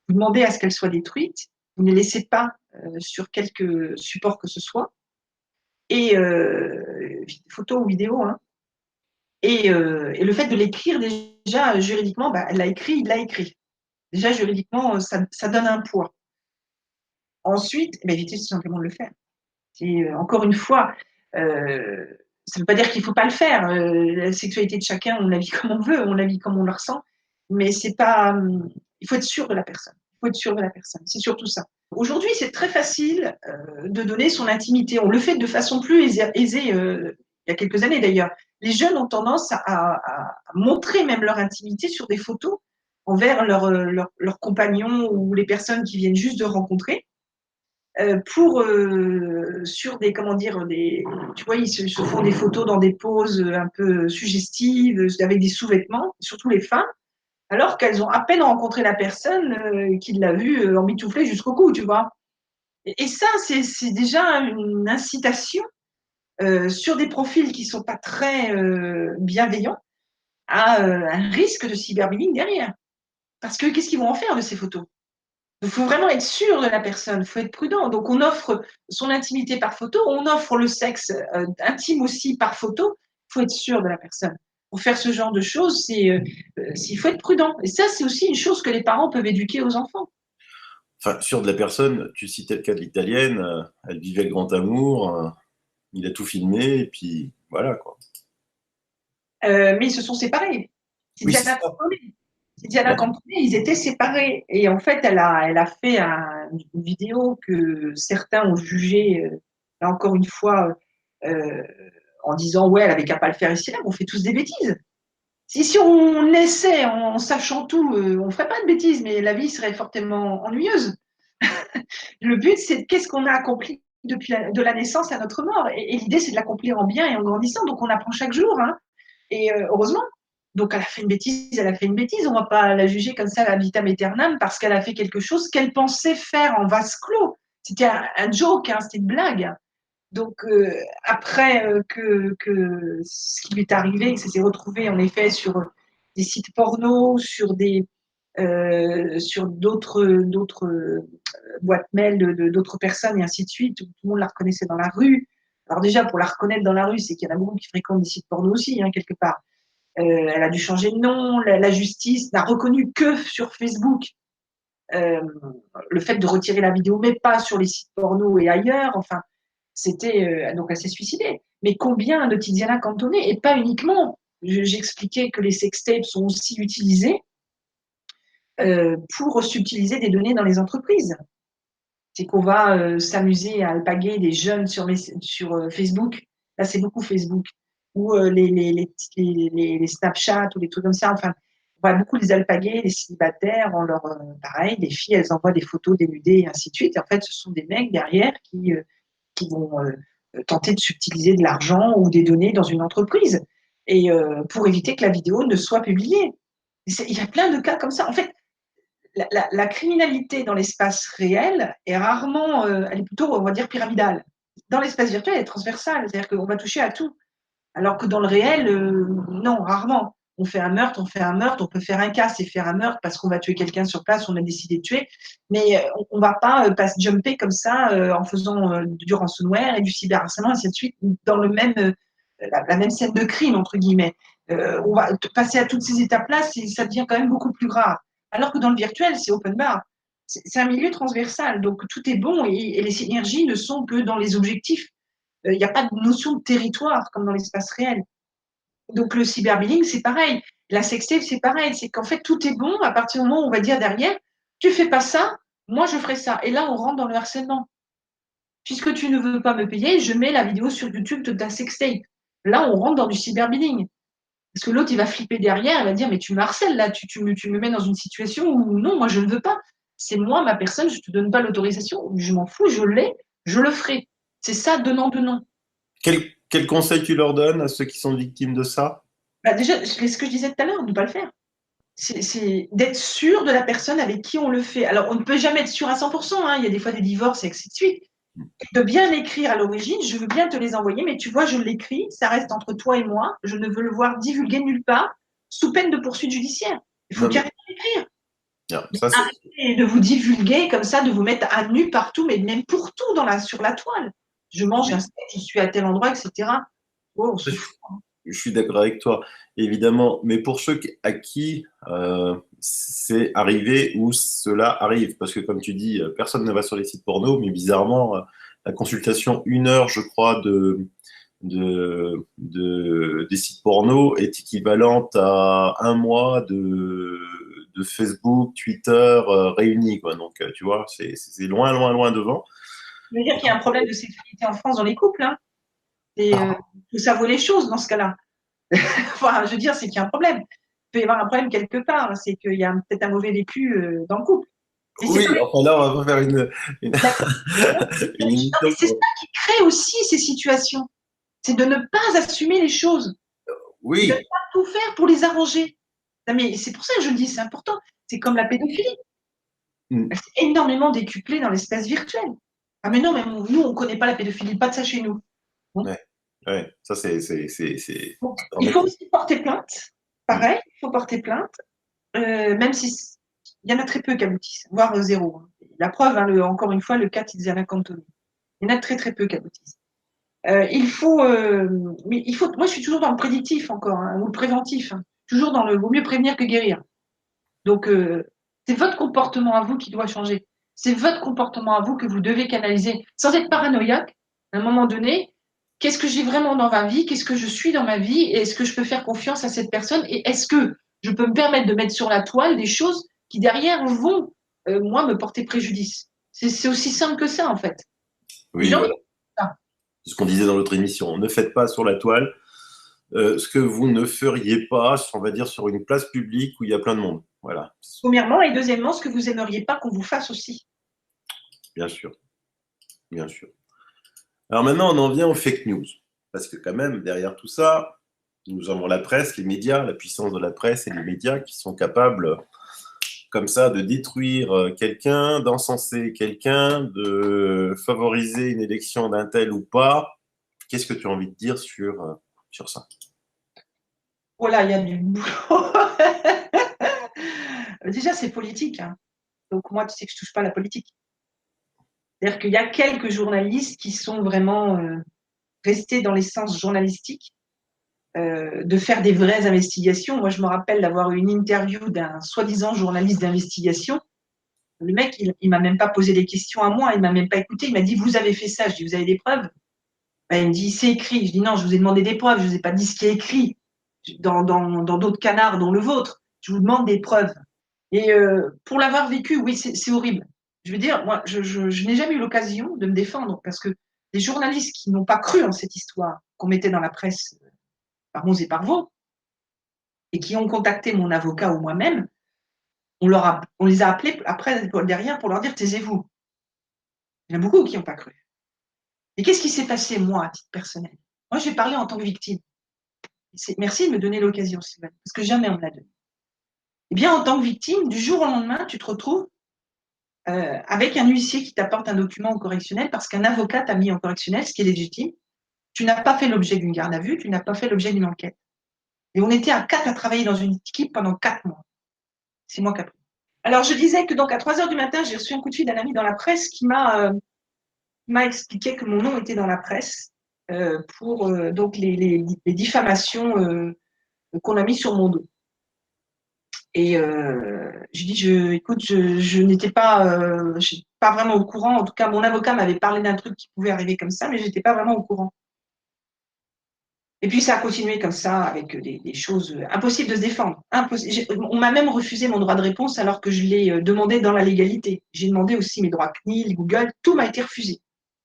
Vous demandez à ce qu'elles soient détruites. Vous ne les laissez pas sur quelque support que ce soit. Et photos ou vidéos, hein. Et le fait de l'écrire déjà juridiquement, bah, elle l'a écrit, il l'a écrit. Déjà juridiquement, ça donne un poids. Ensuite, bah, évitez tout simplement de le faire. Encore une fois, ça ne veut pas dire qu'il ne faut pas le faire. La sexualité de chacun, on la vit comme on veut, on la vit comme on le ressent. Mais c'est pas. Il faut être sûr de la personne. Il faut être sûr de la personne. C'est surtout ça. Aujourd'hui, c'est très facile de donner son intimité. On le fait de façon plus aisée il y a quelques années d'ailleurs. Les jeunes ont tendance à montrer même leur intimité sur des photos envers leurs compagnons ou les personnes qui viennent juste de rencontrer. Sur des, comment dire, tu vois, ils se font des photos dans des poses un peu suggestives, avec des sous-vêtements, surtout les femmes, alors qu'elles ont à peine rencontré la personne qui l'a vue emmitouflée jusqu'au cou, tu vois. Et ça, c'est déjà une incitation sur des profils qui sont pas très bienveillants à un risque de cyberbullying derrière. Parce que qu'est-ce qu'ils vont en faire de ces photos? Il faut vraiment être sûr de la personne, il faut être prudent. Donc, on offre son intimité par photo, on offre le sexe intime aussi par photo. Il faut être sûr de la personne. Pour faire ce genre de choses, il faut être prudent. Et ça, c'est aussi une chose que les parents peuvent éduquer aux enfants. Enfin, sûr de la personne, tu citais le cas de l'Italienne, elle vivait le grand amour, il a tout filmé, et puis voilà, quoi. Mais ils se sont séparés. C'est Oui, c'est Diana ça. Cantone. C'est Diana Cantone, ils étaient séparés. Et en fait, elle a fait une vidéo que certains ont jugée, là encore une fois, euh, en disant ouais, elle avait qu'à pas le faire ici là, on fait tous des bêtises. Si on essaie en sachant tout, on ferait pas de bêtises, mais la vie serait fortement ennuyeuse. Le but, c'est qu'est-ce qu'on a accompli de la naissance à notre mort. Et l'idée, c'est de l'accomplir en bien et en grandissant. Donc, on apprend chaque jour, hein. Et heureusement. Donc, elle a fait une bêtise, elle a fait une bêtise. On ne va pas la juger comme ça, la vitam aeternam, parce qu'elle a fait quelque chose qu'elle pensait faire en vase clos. C'était un joke, hein, c'était une blague. Donc, après ce qui lui est arrivé, que ça s'est retrouvé en effet sur des sites porno, sur d'autres boîtes mail d'autres personnes et ainsi de suite, où tout le monde la reconnaissait dans la rue. Alors déjà, pour la reconnaître dans la rue, c'est qu'il y en a beaucoup qui fréquentent des sites porno aussi, hein, quelque part. Elle a dû changer de nom, la justice n'a reconnu que sur Facebook euh, le fait de retirer la vidéo, mais pas sur les sites porno et ailleurs. Enfin, donc elle s'est suicidée. Mais combien de Tiziana Cantone, et pas uniquement. J'expliquais que les sextapes sont aussi utilisés pour subtiliser des données dans les entreprises. C'est qu'on va s'amuser à alpaguer des jeunes sur Facebook. Là, c'est beaucoup Facebook. Ou les Snapchat ou les trucs comme ça. Enfin, on va beaucoup les alpaguer, les célibataires, pareil, les filles, elles envoient des photos dénudées et ainsi de suite. Et en fait, ce sont des mecs derrière qui vont tenter de subtiliser de l'argent ou des données dans une entreprise. Et pour éviter que la vidéo ne soit publiée. Il y a plein de cas comme ça. En fait, la criminalité dans l'espace réel est rarement, elle est plutôt, on va dire, pyramidale. Dans l'espace virtuel, elle est transversale, c'est-à-dire qu'on va toucher à tout. Alors que dans le réel, non, rarement. On fait un meurtre, on fait un meurtre, on peut faire un cas, c'est faire un meurtre parce qu'on va tuer quelqu'un sur place, on a décidé de tuer, mais on va pas jumper comme ça en faisant du ransomware et du cyberharcèlement, et ainsi de suite, dans le même, la même scène de crime, entre guillemets. On va passer à toutes ces étapes-là, ça devient quand même beaucoup plus grave. Alors que dans le virtuel, c'est open bar. C'est un milieu transversal, donc tout est bon et les synergies ne sont que dans les objectifs. Il n'y a pas de notion de territoire comme dans l'espace réel. Donc le cyberbullying, c'est pareil. La sextape, c'est pareil. C'est qu'en fait, tout est bon à partir du moment où on va dire derrière, tu fais pas ça, moi je ferai ça. Et là, on rentre dans le harcèlement. Puisque tu ne veux pas me payer, je mets la vidéo sur YouTube de ta sextape. Là, on rentre dans du cyberbullying. Parce que l'autre, il va flipper derrière, il va dire, mais tu me harcèles là, tu me mets dans une situation où non, moi je ne veux pas. C'est moi, ma personne, je ne te donne pas l'autorisation, je m'en fous, je l'ai, je le ferai. C'est ça, donnant. Quel conseil tu leur donnes à ceux qui sont victimes de ça? Bah déjà, c'est ce que je disais tout à l'heure, de ne pas le faire. C'est d'être sûr de la personne avec qui on le fait. Alors, on ne peut jamais être sûr à 100%, hein, il y a des fois des divorces et ainsi de suite. De bien l'écrire à l'origine, je veux bien te les envoyer, mais tu vois, je l'écris, ça reste entre toi et moi, je ne veux le voir divulguer nulle part, sous peine de poursuite judiciaire. Il faut Non, mais carrément l'écrire. non, ça, c'est Arrêtez de vous divulguer comme ça, de vous mettre à nu partout, mais même pour tout sur la toile. Je mange un steak, je suis à tel endroit, etc. Oh, on se fout. je suis d'accord avec toi, évidemment. Mais pour ceux à qui c'est arrivé ou cela arrive, parce que comme tu dis, personne ne va sur les sites porno, mais bizarrement, la consultation 1 heure, je crois, des sites porno est équivalente à 1 mois de Facebook, Twitter réunis, quoi. Donc, tu vois, c'est loin, loin, loin devant. Je veux dire qu'il y a un problème de sexualité en France dans les couples, hein. Et ça vaut les choses dans ce cas-là. Enfin, je veux dire, c'est qu'il y a un problème. Il peut y avoir un problème quelque part, c'est qu'il y a peut-être un mauvais vécu dans le couple. Mais c'est Oui, pas enfin là, on va faire une, une non, mais émission. c'est ça qui crée aussi ces situations. C'est de ne pas assumer les choses, de ne Oui, pas tout faire pour les arranger. Non, mais c'est pour ça que je le dis, c'est important. C'est comme la pédophilie. mm, Elle s'est énormément décuplée dans l'espace virtuel. Ah mais non, mais nous, on ne connaît pas la pédophilie, pas de ça chez nous. Bon. ouais, ouais, ça c'est, Donc, en il faut effet. aussi porter plainte. Mm. Pareil, il faut porter plainte, même si il y en a très peu qui aboutissent, voire zéro, hein. La preuve, hein, encore une fois, le cas Tizana Cantoni. Il y en a très très peu qui aboutissent. Moi, je suis toujours dans le prédictif encore, hein, ou le préventif, hein. Toujours dans le vaut mieux prévenir que guérir. Donc, c'est votre comportement à vous qui doit changer. C'est votre comportement à vous que vous devez canaliser, sans être paranoïaque. À un moment donné, qu'est-ce que j'ai vraiment dans ma vie? Qu'est-ce que je suis dans ma vie? Et est-ce que je peux faire confiance à cette personne? Et est-ce que je peux me permettre de mettre sur la toile des choses qui derrière vont, moi, me porter préjudice? C'est aussi simple que ça, en fait. Les Oui, gens, voilà. C'est ce qu'on disait dans l'autre émission. Ne faites pas sur la toile ce que vous ne feriez pas, on va dire, sur une place publique où il y a plein de monde. Voilà, premièrement, et deuxièmement, ce que vous aimeriez pas qu'on vous fasse aussi. bien sûr, bien sûr. Alors maintenant, on en vient aux fake news. Parce que quand même, derrière tout ça, nous avons la presse, les médias, la puissance de la presse et les médias qui sont capables, comme ça, de détruire quelqu'un, d'encenser quelqu'un, de favoriser une élection d'un tel ou pas. Qu'est-ce que tu as envie de dire sur ça? Voilà, il y a du boulot. Déjà, c'est politique, hein. Donc moi, tu sais que je touche pas à la politique. C'est-à-dire qu'il y a quelques journalistes qui sont vraiment restés dans l'essence journalistique, de faire des vraies investigations. Moi, je me rappelle d'avoir eu une interview d'un soi-disant journaliste d'investigation. Le mec, il m'a même pas posé des questions à moi, il m'a même pas écouté. Il m'a dit, vous avez fait ça. Je dis, vous avez des preuves? Ben, il me dit, c'est écrit. Je dis, non, je vous ai demandé des preuves. Je vous ai pas dit ce qui est écrit dans d'autres canards, dont le vôtre. Je vous demande des preuves. Et pour l'avoir vécu, oui, c'est horrible. Je veux dire, moi, je n'ai jamais eu l'occasion de me défendre parce que les journalistes qui n'ont pas cru en cette histoire qu'on mettait dans la presse par Mons et par Vaux et qui ont contacté mon avocat ou moi-même, on les a appelés après derrière pour leur dire taisez-vous. Il y en a beaucoup qui n'ont pas cru. Et qu'est-ce qui s'est passé, moi, à titre personnel? Moi, j'ai parlé en tant que victime. Merci de me donner l'occasion, Sylvain, parce que jamais on me l'a donné. Eh bien, en tant que victime, du jour au lendemain, tu te retrouves avec un huissier qui t'apporte un document au correctionnel parce qu'un avocat t'a mis en correctionnel, ce qui est légitime. Tu n'as pas fait l'objet d'une garde à vue, tu n'as pas fait l'objet d'une enquête. Et on était à 4 à travailler dans une équipe pendant 4 mois. C'est moi qui ai pris. Alors, je disais que donc à 3 heures du matin, j'ai reçu un coup de fil d'un ami dans la presse qui m'a expliqué que mon nom était dans la presse pour donc les diffamations qu'on a mis sur mon dos. Et je dis, écoute, je n'étais pas vraiment au courant. En tout cas, mon avocat m'avait parlé d'un truc qui pouvait arriver comme ça, mais je n'étais pas vraiment au courant. Et puis, ça a continué comme ça, avec des choses impossibles de se défendre. On m'a même refusé mon droit de réponse alors que je l'ai demandé dans la légalité. J'ai demandé aussi mes droits CNIL, Google, tout m'a été refusé.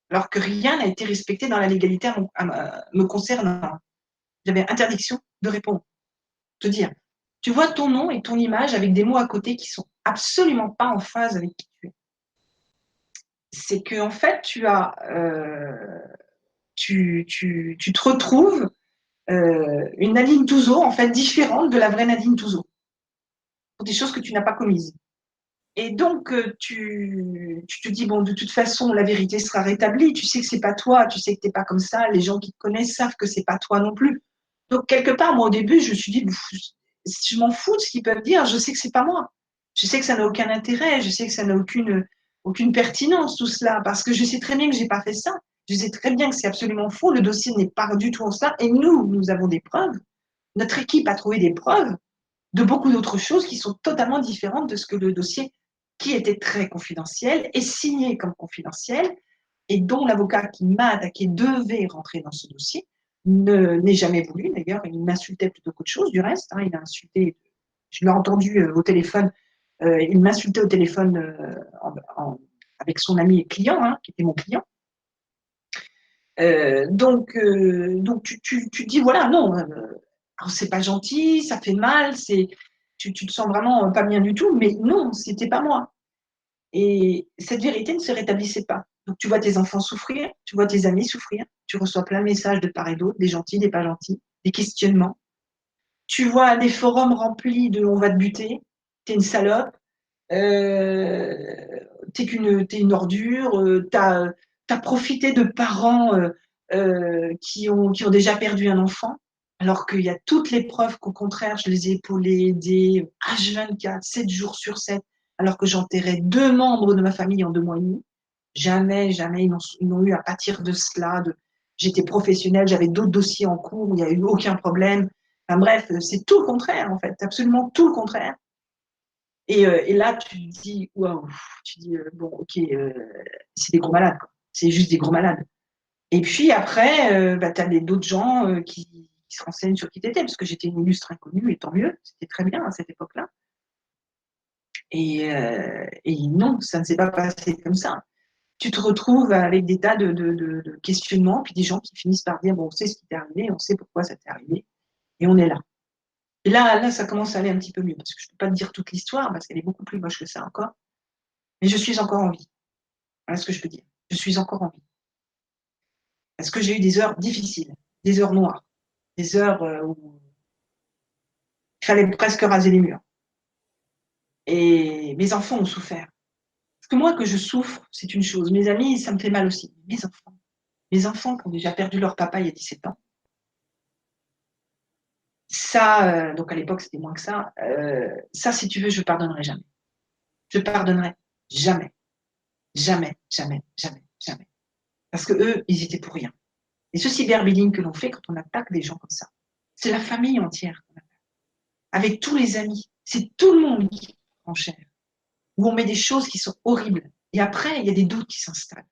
Alors que rien n'a été respecté dans la légalité me concernant. J'avais interdiction de répondre. Te dire, tu vois ton nom et ton image avec des mots à côté qui sont absolument pas en phase avec qui tu es. C'est que en fait, tu te retrouves une Nadine Touzeau en fait différente de la vraie Nadine Touzeau pour des choses que tu n'as pas commises. Et donc tu te dis bon, de toute façon la vérité sera rétablie. Tu sais que c'est pas toi, tu sais que t'es pas comme ça. Les gens qui te connaissent savent que c'est pas toi non plus. Donc quelque part, moi au début, je me suis dit je m'en fous de ce qu'ils peuvent dire. Je sais que c'est pas moi. Je sais que ça n'a aucun intérêt. Je sais que ça n'a aucune pertinence tout cela parce que je sais très bien que j'ai pas fait ça. Je sais très bien que c'est absolument faux. Le dossier n'est pas du tout en ça. Et nous avons des preuves. Notre équipe a trouvé des preuves de beaucoup d'autres choses qui sont totalement différentes de ce que le dossier, qui était très confidentiel, est signé comme confidentiel et dont l'avocat qui m'a attaqué devait rentrer dans ce dossier, n'est jamais voulu. D'ailleurs, il m'insultait plutôt qu'autre chose du reste. Il a insulté, je l'ai entendu au téléphone, il m'insultait au téléphone avec son ami et client, qui était mon client. Donc tu dis, voilà, non, c'est pas gentil, ça fait mal, tu te sens vraiment pas bien du tout, mais non, c'était pas moi. Et cette vérité ne se rétablissait pas. Donc tu vois tes enfants souffrir, tu vois tes amis souffrir, tu reçois plein de messages de part et d'autre, des gentils, des pas gentils, des questionnements. Tu vois des forums remplis de on va te buter, t'es une salope, t'es une ordure, t'as profité de parents qui ont déjà perdu un enfant, alors qu'il y a toutes les preuves qu'au contraire, je les ai épaulés, aidés, H24, 7 jours sur 7, alors que j'enterrais 2 membres de ma famille en 2 mois et demi. Jamais, jamais ils n'ont eu à pâtir de cela. J'étais professionnelle, j'avais d'autres dossiers en cours, il n'y a eu aucun problème. Enfin bref, c'est tout le contraire en fait, absolument tout le contraire. Et là, tu te dis, waouh, tu dis, bon, ok, c'est des gros malades, quoi. C'est juste des gros malades. Et puis après, tu as d'autres gens qui se renseignent sur qui tu étais, parce que j'étais une illustre inconnue, et tant mieux, c'était très bien à cette époque-là. Et non, ça ne s'est pas passé comme ça. Tu te retrouves avec des tas de questionnements, puis des gens qui finissent par dire, bon, on sait ce qui t'est arrivé, on sait pourquoi ça t'est arrivé, et on est là. Et là, ça commence à aller un petit peu mieux, parce que je ne peux pas te dire toute l'histoire, parce qu'elle est beaucoup plus moche que ça encore. Mais je suis encore en vie. Voilà ce que je peux dire. Je suis encore en vie. Parce que j'ai eu des heures difficiles, des heures noires, des heures où il fallait presque raser les murs. Et mes enfants ont souffert. Parce que moi, que je souffre, c'est une chose. Mes amis, ça me fait mal aussi. Mes enfants qui ont déjà perdu leur papa il y a 17 ans, ça, donc à l'époque, c'était moins que ça, si tu veux, je ne pardonnerai jamais. Je pardonnerai jamais. Jamais, jamais, jamais, jamais. Parce que eux, ils étaient pour rien. Et ce cyberbullying que l'on fait quand on attaque des gens comme ça, c'est la famille entière qu'on attaque. Avec tous les amis, c'est tout le monde qui prend cher. Où on met des choses qui sont horribles. Et après, il y a des doutes qui s'installent.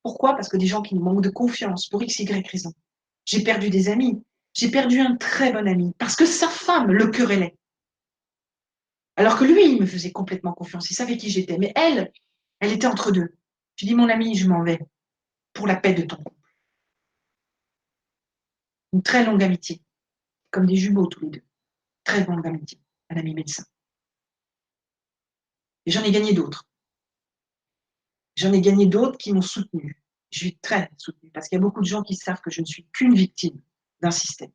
Pourquoi? Parce que des gens qui nous manquent de confiance, pour X, Y raison. J'ai perdu des amis. J'ai perdu un très bon ami. Parce que sa femme le querellait. Alors que lui, il me faisait complètement confiance. Il savait qui j'étais. Mais elle était entre deux. Je dis, mon ami, je m'en vais. Pour la paix de ton couple. Une très longue amitié. Comme des jumeaux tous les deux. Très longue amitié. Un ami médecin. Et j'en ai gagné d'autres. J'en ai gagné d'autres qui m'ont soutenu. Je suis très soutenue parce qu'il y a beaucoup de gens qui savent que je ne suis qu'une victime d'un système.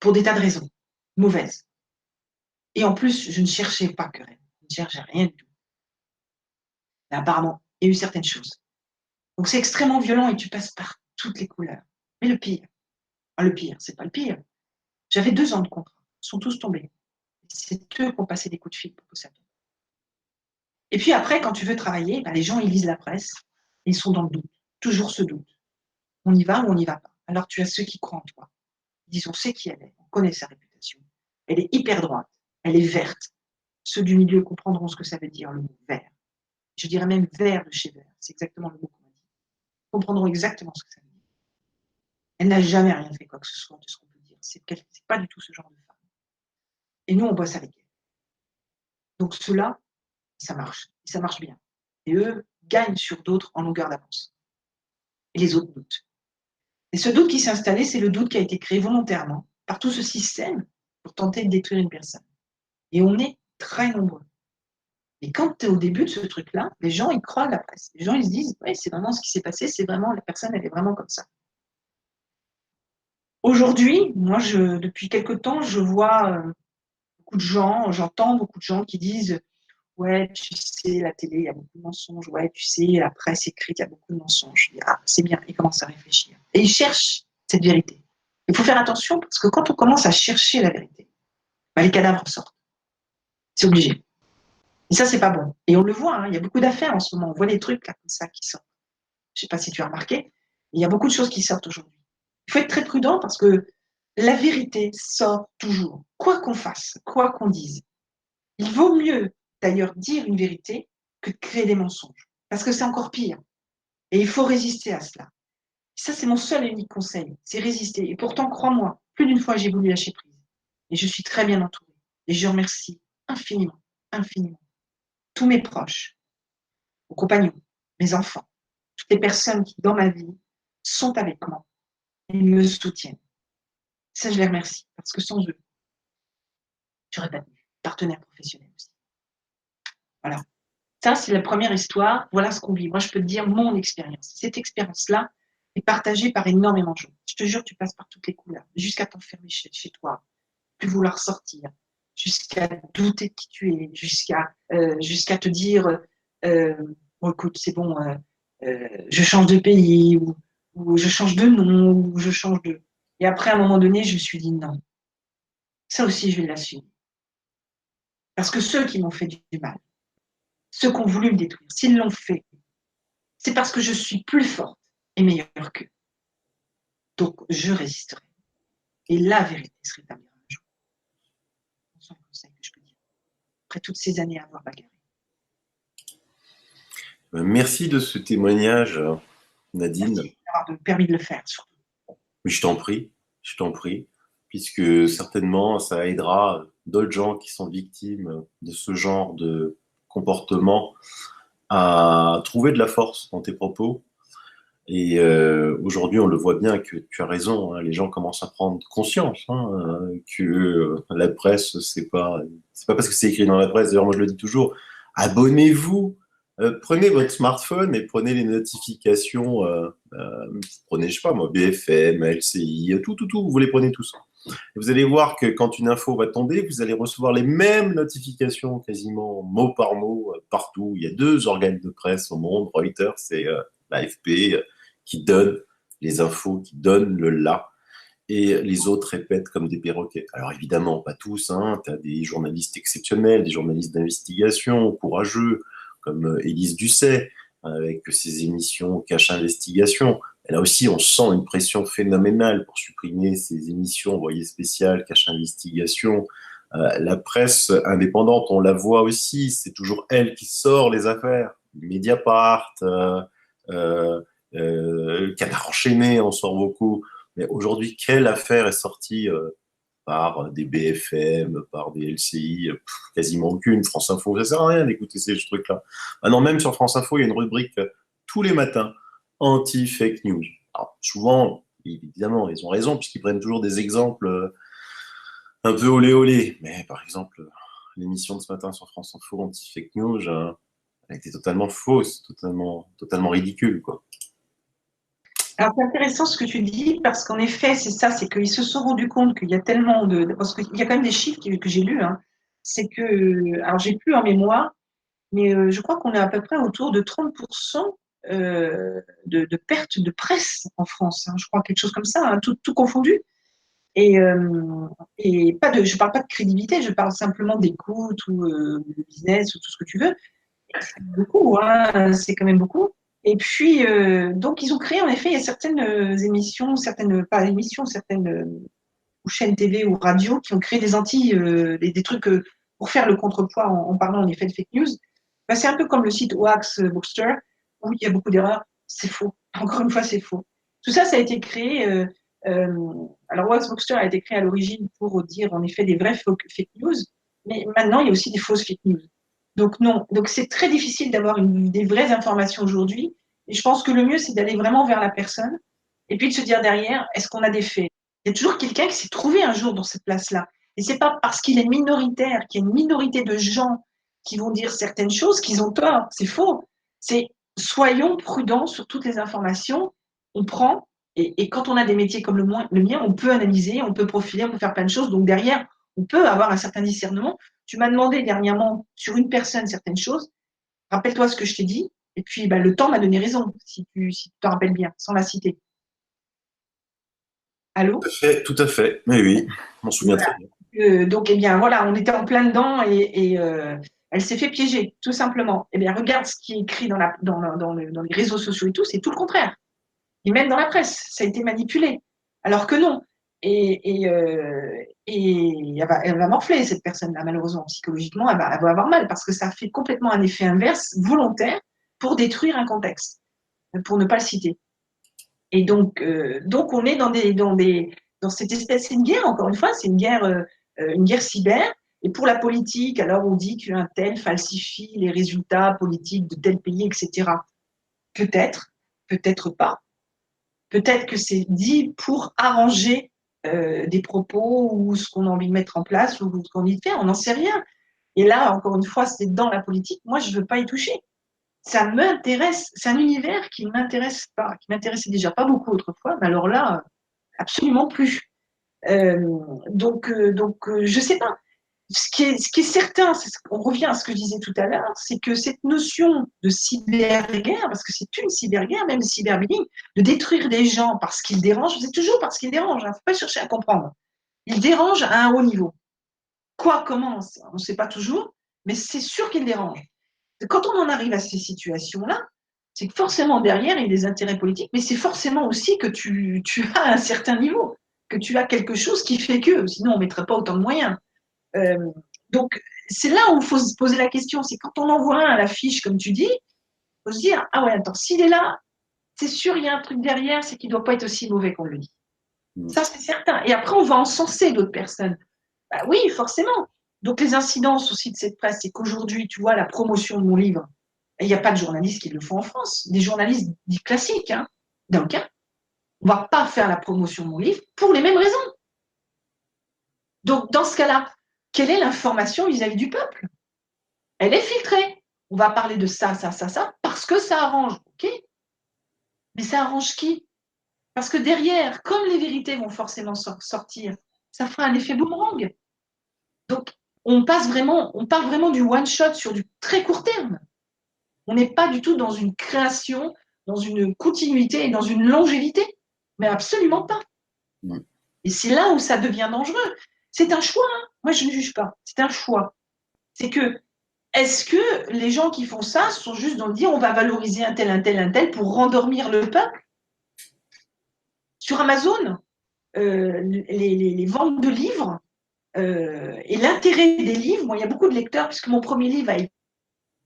Pour des tas de raisons mauvaises. Et en plus, je ne cherchais pas querelle. Je ne cherchais rien du tout. Mais apparemment, il y a eu certaines choses. Donc c'est extrêmement violent et tu passes par toutes les couleurs. Mais le pire, c'est pas le pire. J'avais 2 ans de contrat. Ils sont tous tombés. C'est eux qui ont passé des coups de fil pour que ça tombe. Et puis après, quand tu veux travailler, les gens, ils lisent la presse et ils sont dans le doute. Toujours ce doute. On y va ou on n'y va pas. Alors tu as ceux qui croient en toi. Ils disent, on sait qui elle est, on connaît sa réputation. Elle est hyper droite, elle est verte. Ceux du milieu comprendront ce que ça veut dire, le mot vert. Je dirais même vert de chez vert. C'est exactement le mot qu'on m'a dit. Ils comprendront exactement ce que ça veut dire. Elle n'a jamais rien fait quoi que ce soit de ce qu'on peut dire. C'est pas du tout ce genre de femme. Et nous, on bosse avec elle. Donc ceux-là, ça marche. Et ça marche bien. Et eux gagnent sur d'autres en longueur d'avance. Et les autres doutent. Et ce doute qui s'est installé, c'est le doute qui a été créé volontairement par tout ce système pour tenter de détruire une personne. Et on est très nombreux. Et quand tu es au début de ce truc-là, les gens, ils croient à la presse. Les gens, ils se disent, oui, c'est vraiment ce qui s'est passé, c'est vraiment, la personne, elle est vraiment comme ça. Aujourd'hui, moi, depuis quelque temps, je vois beaucoup de gens, j'entends beaucoup de gens qui disent, ouais, tu sais, la télé, il y a beaucoup de mensonges. Ouais, tu sais, la presse écrite, il y a beaucoup de mensonges. Je dis, ah, c'est bien, ils commencent à réfléchir. Et ils cherchent cette vérité. Il faut faire attention parce que quand on commence à chercher la vérité, les cadavres sortent. C'est obligé. Et ça, c'est pas bon. Et on le voit, hein, il y a beaucoup d'affaires en ce moment. On voit des trucs là, comme ça qui sortent. Je sais pas si tu as remarqué, il y a beaucoup de choses qui sortent aujourd'hui. Il faut être très prudent parce que la vérité sort toujours, quoi qu'on fasse, quoi qu'on dise. Il vaut mieux d'ailleurs dire une vérité que de créer des mensonges, parce que c'est encore pire. Et il faut résister à cela. Ça, c'est mon seul et unique conseil, c'est résister. Et pourtant, crois-moi, plus d'une fois, j'ai voulu lâcher prise. Et je suis très bien entourée. Et je remercie infiniment, infiniment, tous mes proches, mon compagnon, mes enfants, toutes les personnes qui, dans ma vie, sont avec moi et me soutiennent. Ça, je les remercie, parce que sans eux, je n'aurais pas tenu. Partenaire professionnel aussi. Voilà. Ça, c'est la première histoire. Voilà ce qu'on vit. Moi, je peux te dire mon expérience. Cette expérience-là est partagée par énormément de gens. Je te jure, tu passes par toutes les couleurs, jusqu'à t'enfermer chez toi, plus vouloir sortir, jusqu'à douter de qui tu es, jusqu'à te dire, bon, écoute, c'est bon, je change de pays, ou je change de nom, ou je change de... Et après, à un moment donné, je me suis dit non. Ça aussi, je vais l'assumer. Parce que ceux qui m'ont fait du mal, ceux qui ont voulu me détruire, s'ils l'ont fait, c'est parce que je suis plus forte et meilleure qu'eux. Donc, je résisterai. Et la vérité se rétablira un jour. C'est un conseil que je peux dire. Après toutes ces années à avoir bagarré. Merci de ce témoignage, Nadine. Merci d'avoir permis de le faire, surtout. Mais je t'en prie, puisque certainement ça aidera d'autres gens qui sont victimes de ce genre de comportement à trouver de la force dans tes propos. Et aujourd'hui, on le voit bien que tu as raison, hein, les gens commencent à prendre conscience que la presse, c'est pas parce que c'est écrit dans la presse, d'ailleurs moi je le dis toujours, abonnez-vous, prenez votre smartphone et prenez les notifications, prenez, je sais pas moi, BFM, LCI, tout, vous les prenez tous. Et vous allez voir que quand une info va tomber, vous allez recevoir les mêmes notifications quasiment mot par mot partout. Il y a 2 organes de presse au monde, Reuters et l'AFP, qui donnent les infos, qui donnent le là, et les autres répètent comme des perroquets. Alors évidemment, pas tous, hein, tu as des journalistes exceptionnels, des journalistes d'investigation courageux, comme Élise Lucet, avec ses émissions Cache Investigation. Et là aussi, on sent une pression phénoménale pour supprimer ces émissions envoyées spéciales, Cache Investigation. La presse indépendante, on la voit aussi, c'est toujours elle qui sort les affaires. Mediapart, Canard enchaîné, on sort beaucoup. Mais aujourd'hui, quelle affaire est sortie par des BFM, par des LCI? Quasiment aucune. France Info, ça sert à rien d'écouter ces trucs-là. Ah non, même sur France Info, il y a une rubrique tous les matins anti-fake news. Alors, souvent, évidemment, ils ont raison, puisqu'ils prennent toujours des exemples un peu olé olé. Mais par exemple, l'émission de ce matin sur France Info anti-fake news, elle était totalement fausse, totalement ridicule, quoi. Alors, c'est intéressant ce que tu dis, parce qu'en effet, c'est ça, c'est qu'ils se sont rendus compte qu'il y a tellement de... Parce qu'il y a quand même des chiffres que j'ai lus, hein, c'est que... Alors, j'ai plus en mémoire, mais je crois qu'on est à peu près autour de 30% de perte de presse en France, hein, je crois, quelque chose comme ça, hein, tout confondu. Et pas de, je parle pas de crédibilité, je parle simplement d'écoute ou de business ou tout ce que tu veux. C'est beaucoup, hein, c'est quand même beaucoup. Et puis, donc, ils ont créé, en effet, il y a certaines émissions, certaines, pas émissions, certaines ou chaînes TV ou radio qui ont créé des des trucs pour faire le contrepoids en parlant en effet de fake news. Ben, c'est un peu comme le site Wax Bookster, où il y a beaucoup d'erreurs. C'est faux. Encore une fois, c'est faux. Tout ça, ça a été créé. Alors, Wax Bookster a été créé à l'origine pour dire en effet des vraies fake news, mais maintenant, il y a aussi des fausses fake news. Donc, non. Donc, c'est très difficile d'avoir des vraies informations aujourd'hui. Et je pense que le mieux, c'est d'aller vraiment vers la personne et puis de se dire derrière, est-ce qu'on a des faits? Il y a toujours quelqu'un qui s'est trouvé un jour dans cette place-là. Et c'est pas parce qu'il est minoritaire, qu'il y a une minorité de gens qui vont dire certaines choses qu'ils ont tort. C'est faux. C'est soyons prudents sur toutes les informations. On prend, et quand on a des métiers comme le mien, on peut analyser, on peut profiler, on peut faire plein de choses. Donc derrière, on peut avoir un certain discernement. Tu m'as demandé dernièrement sur une personne certaines choses. Rappelle-toi ce que je t'ai dit. Et puis, bah, le temps m'a donné raison, si tu te rappelles bien, sans la citer. Allô? Tout à fait. Oui, oui, je m'en souviens très Voilà. bien. Donc, eh bien, voilà, on était en plein dedans et elle s'est fait piéger, tout simplement. Eh bien, regarde ce qui est écrit dans les réseaux sociaux et tout, c'est tout le contraire. Et même dans la presse, ça a été manipulé. Alors que non. Et elle va morfler, cette personne-là, malheureusement, psychologiquement, elle va avoir mal parce que ça fait complètement un effet inverse, volontaire, pour détruire un contexte, pour ne pas le citer. Et donc on est dans cette espèce, c'est une guerre, encore une fois, c'est une guerre cyber. Et pour la politique, alors on dit qu'un tel falsifie les résultats politiques de tel pays, etc. Peut-être, peut-être pas. Peut-être que c'est dit pour arranger des propos ou ce qu'on a envie de mettre en place ou ce qu'on a envie de faire, on n'en sait rien. Et là, encore une fois, c'est dans la politique. Moi, je ne veux pas y toucher. Ça m'intéresse. C'est un univers qui ne m'intéresse pas, qui m'intéressait déjà pas beaucoup autrefois, mais alors là, absolument plus. Euh, je sais pas. Ce qui est certain, on revient à ce que je disais tout à l'heure, c'est que cette notion de cyberguerre, parce que c'est une cyberguerre, même cyberbullying, de détruire des gens parce qu'ils dérangent, c'est toujours parce qu'ils dérangent. Il ne faut pas chercher à comprendre. Ils dérangent à un haut niveau. Quoi, comment, on ne sait pas toujours, mais c'est sûr qu'ils dérangent. Quand on en arrive à ces situations-là, c'est que forcément derrière, il y a des intérêts politiques, mais c'est forcément aussi que tu as un certain niveau, que tu as quelque chose qui fait que, sinon on ne mettrait pas autant de moyens. Euh, donc, c'est là où il faut se poser la question, c'est quand on envoie un à l'affiche, comme tu dis, il faut se dire, ah ouais, attends, s'il est là, c'est sûr, il y a un truc derrière, c'est qu'il ne doit pas être aussi mauvais qu'on le dit. Ça, c'est certain. Et après, on va encenser d'autres personnes. Bah oui, forcément. Donc, les incidences aussi de cette presse, c'est qu'aujourd'hui, tu vois, la promotion de mon livre, il n'y a pas de journalistes qui le font en France. Des journalistes dits classiques, hein, dans le cas. On ne va pas faire la promotion de mon livre pour les mêmes raisons. Donc, dans ce cas-là, quelle est l'information vis-à-vis du peuple? Elle est filtrée. On va parler de ça, ça, ça, ça, parce que ça arrange. OK? Mais ça arrange qui? Parce que derrière, comme les vérités vont forcément sortir, ça fera un effet boomerang. Donc, on parle vraiment du one shot sur du très court terme. On n'est pas du tout dans une création, dans une continuité et dans une longévité, mais absolument pas. Et c'est là où ça devient dangereux. C'est un choix. Hein. Moi, je ne juge pas. C'est un choix. C'est que, est-ce que les gens qui font ça sont juste dans le dire on va valoriser un tel pour rendormir le peuple? Sur Amazon, les ventes de livres et l'intérêt des livres, moi, il y a beaucoup de lecteurs, puisque mon premier livre a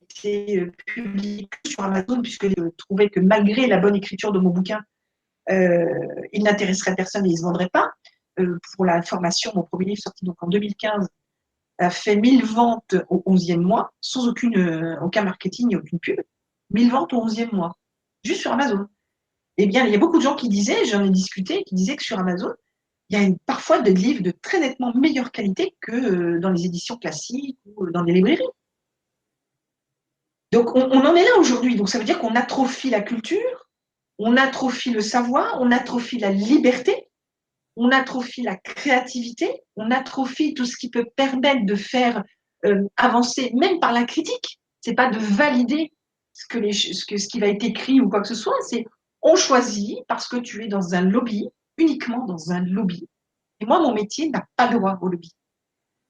été publié sur Amazon, puisque je trouvais que malgré la bonne écriture de mon bouquin, il n'intéresserait personne et il ne se vendrait pas. Pour la formation, mon premier livre sorti donc en 2015 a fait 1000 ventes au 11e mois, sans aucun marketing, aucune pub. 1000 ventes au 11e mois, juste sur Amazon. Eh bien, il y a beaucoup de gens qui disaient, j'en ai discuté, qui disaient que sur Amazon, il y a parfois des livres de très nettement meilleure qualité que dans les éditions classiques ou dans les librairies. Donc, on en est là aujourd'hui. Donc, ça veut dire qu'on atrophie la culture, on atrophie le savoir, on atrophie la liberté, on atrophie la créativité, on atrophie tout ce qui peut permettre de faire avancer, même par la critique. C'est pas de valider ce qui va être écrit ou quoi que ce soit, c'est on choisit parce que tu es dans un lobby, uniquement dans un lobby, Et moi, mon métier n'a pas droit au lobby.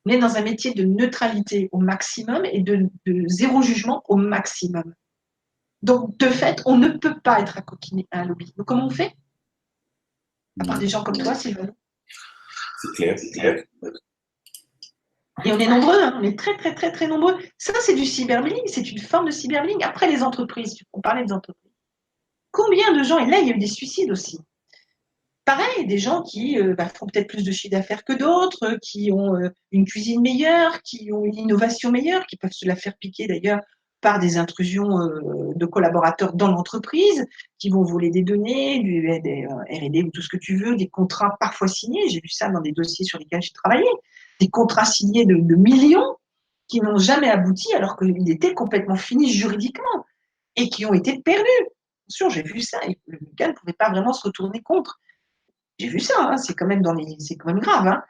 On est dans un métier de neutralité au maximum et de zéro jugement au maximum. Donc, de fait, on ne peut pas être accoquiné à un lobby. Donc, comment on fait? À part des gens comme toi, Sylvain. C'est clair, c'est clair. Et on est nombreux, hein, on est très, très, très, très nombreux. Ça, c'est du cyberbullying, c'est une forme de cyberbullying. Après, les entreprises, on parlait des entreprises. Combien de gens, et là, il y a eu des suicides aussi. Pareil, des gens qui font peut-être plus de chiffre d'affaires que d'autres, qui ont une cuisine meilleure, qui ont une innovation meilleure, qui peuvent se la faire piquer d'ailleurs par des intrusions de collaborateurs dans l'entreprise, qui vont voler des données, des R&D ou tout ce que tu veux, des contrats parfois signés. J'ai vu ça dans des dossiers sur lesquels j'ai travaillé, des contrats signés de millions qui n'ont jamais abouti alors qu'ils étaient complètement finis juridiquement et qui ont été perdus. Bien sûr, j'ai vu ça et le gars ne pouvait pas vraiment se retourner contre. J'ai vu ça, hein, c'est quand même grave. Hein.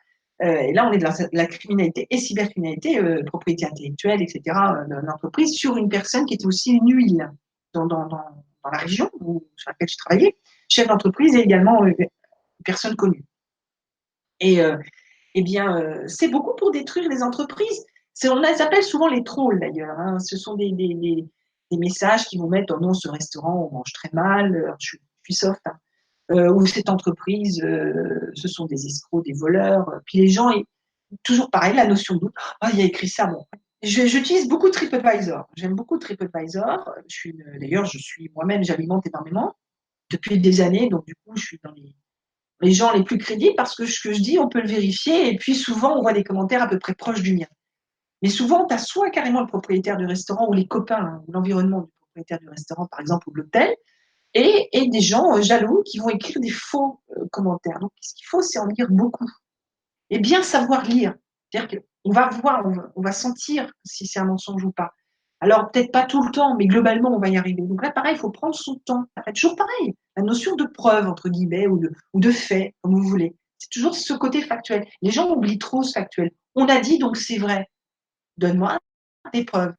Et là, on est de la criminalité et cybercriminalité, propriété intellectuelle, etc., de l'entreprise, sur une personne qui était aussi une huile dans la région sur laquelle je travaillais, chef d'entreprise et également une personne connue. Et c'est beaucoup pour détruire les entreprises. On les appelle souvent les trolls d'ailleurs. Hein. Ce sont des messages qui vont mettre « Oh non, ce restaurant, on mange très mal, je suis soft hein. ». Ou cette entreprise, ce sont des escrocs, des voleurs. Puis les gens, toujours pareil, la notion de doute. Ah, il y a écrit ça, bon. J'utilise beaucoup TripAdvisor. J'aime beaucoup TripAdvisor. D'ailleurs, moi-même, j'alimente énormément depuis des années. Donc, du coup, je suis dans les gens les plus crédibles parce que ce que je dis, on peut le vérifier. Et puis, souvent, on voit des commentaires à peu près proches du mien. Mais souvent, tu as soit carrément le propriétaire du restaurant ou les copains, hein, ou l'environnement du propriétaire du restaurant, par exemple, ou de l'hôtel. Et des gens jaloux qui vont écrire des faux commentaires. Donc, ce qu'il faut, c'est en lire beaucoup. Et bien savoir lire. C'est-à-dire qu'on va voir, on va sentir si c'est un mensonge ou pas. Alors, peut-être pas tout le temps, mais globalement, on va y arriver. Donc là, pareil, il faut prendre son temps. Toujours pareil, la notion de preuve, entre guillemets, ou de fait, comme vous voulez. C'est toujours ce côté factuel. Les gens oublient trop ce factuel. On a dit, donc c'est vrai. Donne-moi des preuves.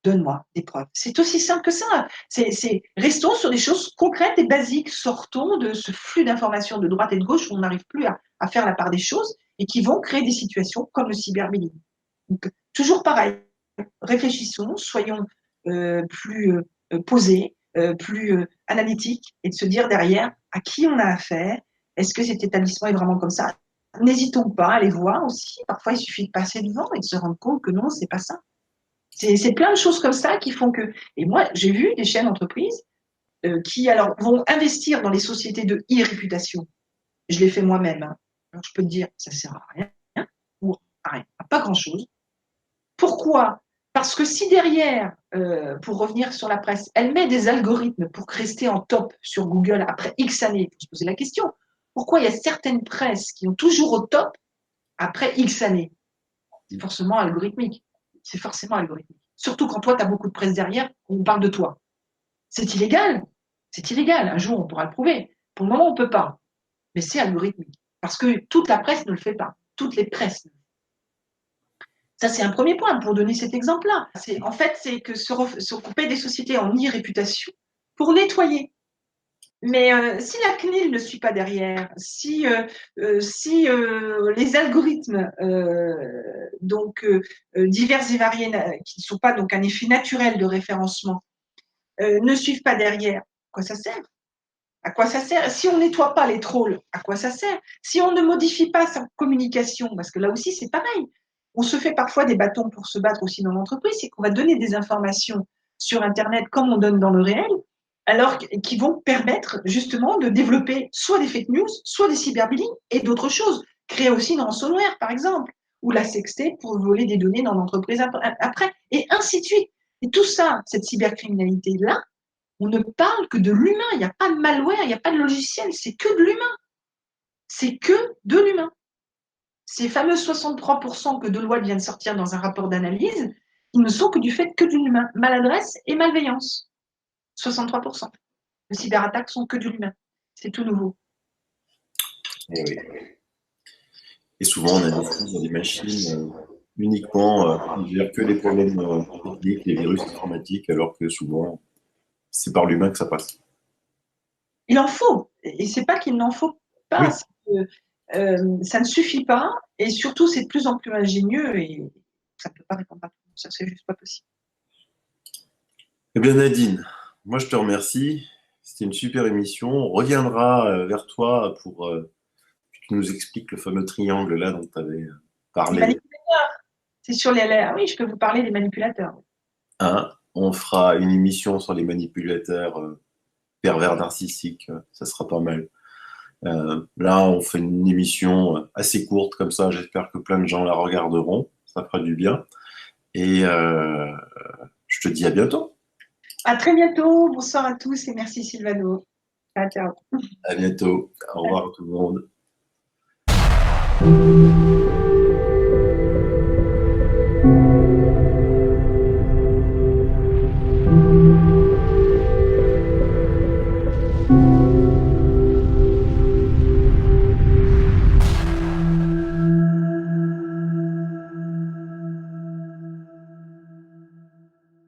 Donne-moi des preuves. C'est aussi simple que ça. Restons sur des choses concrètes et basiques. Sortons de ce flux d'informations de droite et de gauche où on n'arrive plus à faire la part des choses et qui vont créer des situations comme le cyberbullying. Donc, toujours pareil. Réfléchissons, soyons plus posés, plus analytiques et de se dire derrière à qui on a affaire. Est-ce que cet établissement est vraiment comme ça? N'hésitons pas à aller voir aussi. Parfois, il suffit de passer devant et de se rendre compte que non, c'est pas ça. C'est plein de choses comme ça qui font que… Et moi, j'ai vu des chaînes d'entreprise qui alors vont investir dans les sociétés de e-réputation. Je l'ai fait moi-même. Hein. Alors, je peux te dire, ça ne sert à rien ou à rien, à pas grand-chose. Pourquoi? Parce que si derrière, pour revenir sur la presse, elle met des algorithmes pour rester en top sur Google après X années, il faut se poser la question, pourquoi il y a certaines presses qui ont toujours au top après X années? C'est forcément algorithmique. C'est forcément algorithmique. Surtout quand toi, tu as beaucoup de presse derrière, on parle de toi. C'est illégal. C'est illégal. Un jour, on pourra le prouver. Pour le moment, on ne peut pas. Mais c'est algorithmique. Parce que toute la presse ne le fait pas. Toutes les presses. Ça, c'est un premier point pour donner cet exemple-là. En fait, c'est que s'occuper des sociétés en e-réputation pour nettoyer. Mais si la CNIL ne suit pas derrière, si les algorithmes divers et variés qui ne sont pas donc un effet naturel de référencement ne suivent pas derrière, à quoi ça sert? À quoi ça sert? Si on nettoie pas les trolls, à quoi ça sert? Si on ne modifie pas sa communication, parce que là aussi c'est pareil, on se fait parfois des bâtons pour se battre aussi dans l'entreprise, c'est qu'on va donner des informations sur Internet comme on donne dans le réel, alors qui vont permettre justement de développer soit des fake news, soit des cyberbullying et d'autres choses. Créer aussi une ransomware, par exemple, ou la sexter pour voler des données dans l'entreprise après, et ainsi de suite. Et tout ça, cette cybercriminalité-là, on ne parle que de l'humain. Il n'y a pas de malware, il n'y a pas de logiciel, c'est que de l'humain. C'est que de l'humain. Ces fameux 63% que Deloitte vient de sortir dans un rapport d'analyse, ils ne sont que du fait que de l'humain. Maladresse et malveillance. 63%. Les cyberattaques sont que de l'humain. C'est tout nouveau. Et, oui. Et souvent, on a des machines uniquement qui gèrent que les problèmes techniques, les virus informatiques, alors que souvent, c'est par l'humain que ça passe. Il en faut. Et c'est pas qu'il n'en faut pas. Oui. ça ne suffit pas, et surtout, c'est de plus en plus ingénieux, et ça ne peut pas répondre à tout. Ça, c'est juste pas possible. Eh bien, Nadine, moi, je te remercie. C'était une super émission. On reviendra vers toi pour que tu nous expliques le fameux triangle là dont tu avais Les parlé. manipulateurs, c'est sur les. Ah oui, je peux vous parler des manipulateurs. Hein, on fera une émission sur les manipulateurs pervers narcissiques. Ça sera pas mal. Là, on fait une émission assez courte comme ça. J'espère que plein de gens la regarderont. Ça fera du bien. Et je te dis à bientôt. À très bientôt. Bonsoir à tous et merci Sylvano. Ciao, ciao. À bientôt. Au revoir tout le monde.